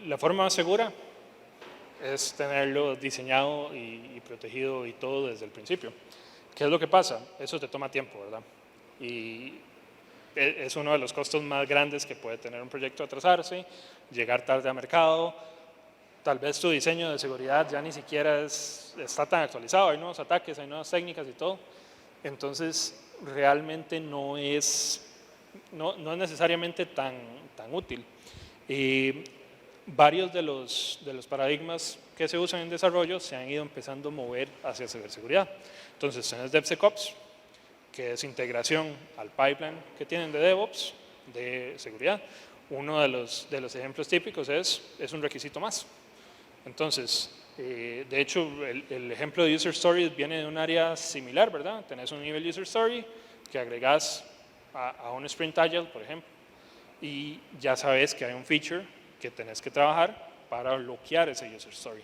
La forma más segura es tenerlo diseñado y protegido y todo desde el principio. ¿Qué es lo que pasa? Eso te toma tiempo, ¿verdad? Y es uno de los costos más grandes que puede tener un proyecto atrasarse, llegar tarde a mercado, tal vez tu diseño de seguridad ya ni siquiera está tan actualizado, hay nuevos ataques, hay nuevas técnicas y todo. Entonces, realmente no es necesariamente tan útil. Varios de los paradigmas que se usan en desarrollo se han ido empezando a mover hacia ciberseguridad. Entonces, tenés DevSecOps, que es integración al pipeline que tienen de DevOps, de seguridad. Uno de los ejemplos típicos es un requisito más. Entonces, de hecho, el ejemplo de User Stories viene de un área similar, ¿verdad? Tenés un nivel User Story que agregás a un Sprint Agile, por ejemplo, y ya sabes que hay un feature que tenés que trabajar para bloquear ese User Story.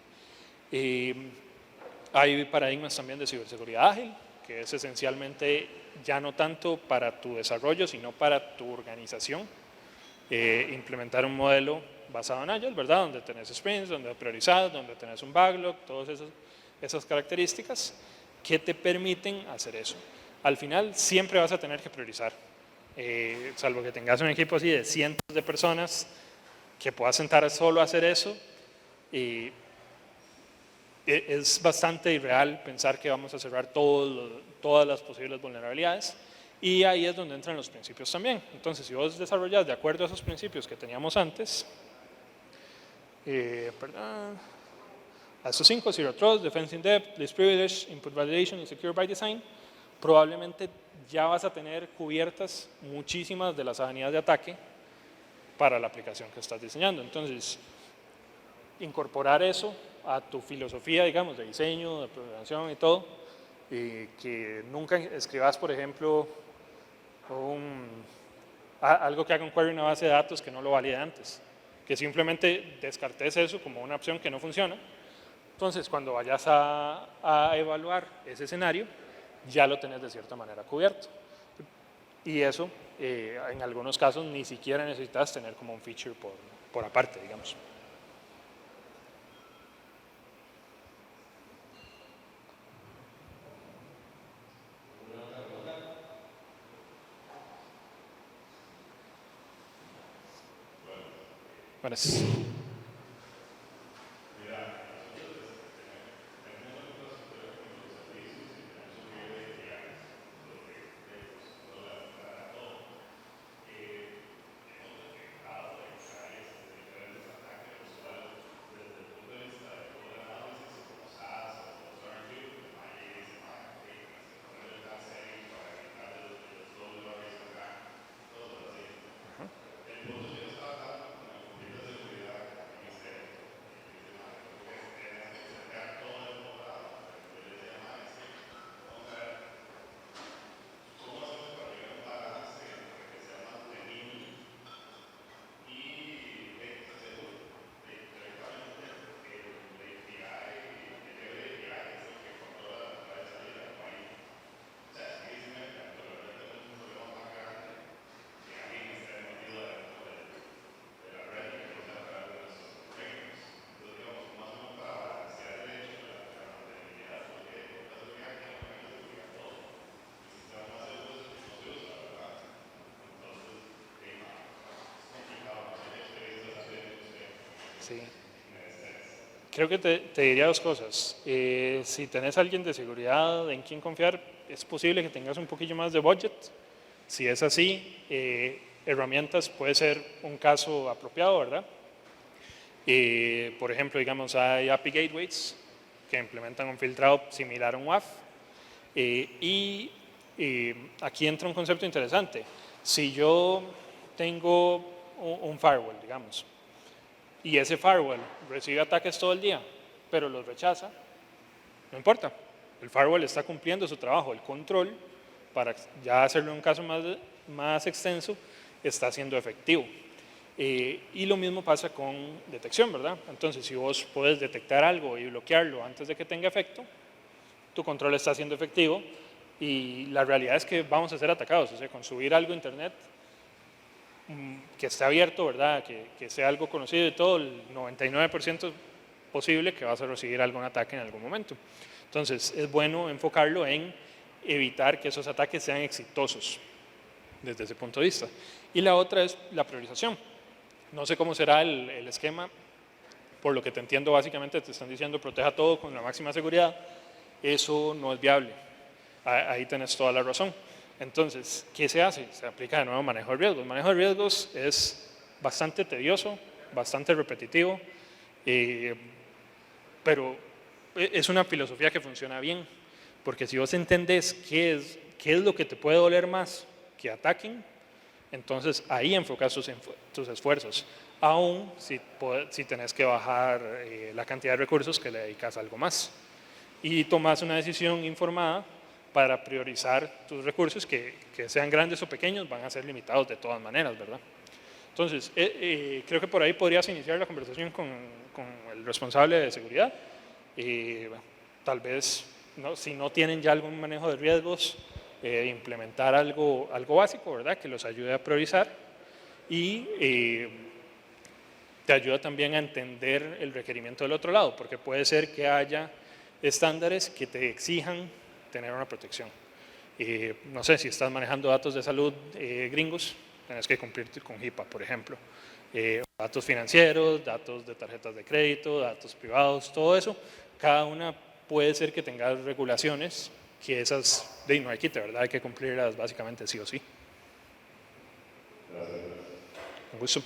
Hay paradigmas también de ciberseguridad ágil, que es esencialmente ya no tanto para tu desarrollo, sino para tu organización. Implementar un modelo basado en Agile, ¿verdad? Donde tenés sprints, donde priorizas, donde tenés un backlog, todas esas características que te permiten hacer eso. Al final siempre vas a tener que priorizar, salvo que tengas un equipo así de cientos de personas que puedas sentar solo a hacer eso. Es bastante irreal pensar que vamos a cerrar todas las posibles vulnerabilidades, y ahí es donde entran los principios también. Entonces, si vos desarrollas de acuerdo a esos principios que teníamos antes, a estos 5, Zero Trust, Defense in Depth, Least Privilege, Input Validation y Secure by Design, probablemente ya vas a tener cubiertas muchísimas de las avenidas de ataque para la aplicación que estás diseñando. Entonces, incorporar eso a tu filosofía, digamos, de diseño, de programación y todo, que nunca escribas, por ejemplo, algo que haga un query en una base de datos que no lo valide antes, que simplemente descartes eso como una opción que no funciona. Entonces, cuando vayas a evaluar ese escenario, ya lo tenés de cierta manera cubierto. Y eso, en algunos casos, ni siquiera necesitas tener como un feature por aparte, digamos. Buenas. Sí. Creo que te diría dos cosas. Si tenés a alguien de seguridad en quien confiar, es posible que tengas un poquillo más de budget. Si es así, herramientas puede ser un caso apropiado, ¿verdad? Por ejemplo, digamos, hay API Gateways que implementan un filtrado similar a un WAF. Y aquí entra un concepto interesante. Si yo tengo un firewall, digamos, y ese firewall recibe ataques todo el día, pero los rechaza, no importa. El firewall está cumpliendo su trabajo. El control, para ya hacerlo en un caso más extenso, está siendo efectivo. Y lo mismo pasa con detección, ¿verdad? Entonces, si vos podés detectar algo y bloquearlo antes de que tenga efecto, tu control está siendo efectivo, y la realidad es que vamos a ser atacados. O sea, con subir algo a internet que esté abierto, ¿verdad? Que sea algo conocido y todo, el 99% posible que vas a recibir algún ataque en algún momento. Entonces, es bueno enfocarlo en evitar que esos ataques sean exitosos desde ese punto de vista. Y la otra es la priorización. No sé cómo será el esquema. Por lo que te entiendo, básicamente te están diciendo proteja todo con la máxima seguridad. Eso no es viable. Ahí tenés toda la razón. Entonces, ¿qué se hace? Se aplica de nuevo manejo de riesgos. El manejo de riesgos es bastante tedioso, bastante repetitivo, pero es una filosofía que funciona bien, porque si vos entendés qué es lo que te puede doler más que ataquen, entonces ahí enfocas tus esfuerzos. aún si tenés que bajar la cantidad de recursos que le dedicas a algo más. Y tomas una decisión informada para priorizar tus recursos, que sean grandes o pequeños, van a ser limitados de todas maneras, ¿verdad? Entonces, creo que por ahí podrías iniciar la conversación con el responsable de seguridad. Bueno, tal vez, ¿no? Si no tienen ya algún manejo de riesgos, implementar algo básico, ¿verdad? Que los ayude a priorizar y te ayuda también a entender el requerimiento del otro lado, porque puede ser que haya estándares que te exijan tener una protección. No sé, si estás manejando datos de salud gringos, tienes que cumplir con HIPAA, por ejemplo. Datos financieros, datos de tarjetas de crédito, datos privados, todo eso, cada una puede ser que tenga regulaciones que esas no hay quite, ¿verdad? Hay que cumplirlas básicamente sí o sí. Un gusto.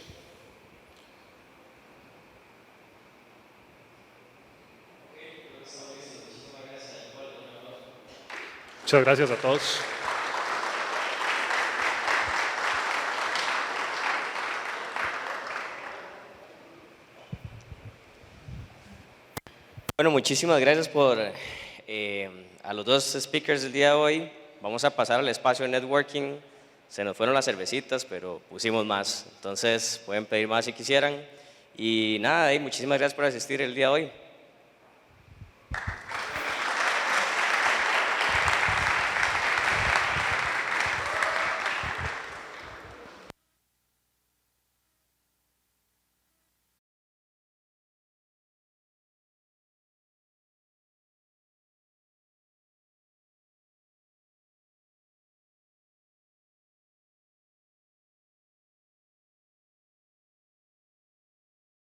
Muchas gracias a todos. Bueno, muchísimas gracias a los dos speakers del día de hoy. Vamos a pasar al espacio de networking. Se nos fueron las cervecitas, pero pusimos más. Entonces, pueden pedir más si quisieran. Y nada, muchísimas gracias por asistir el día de hoy.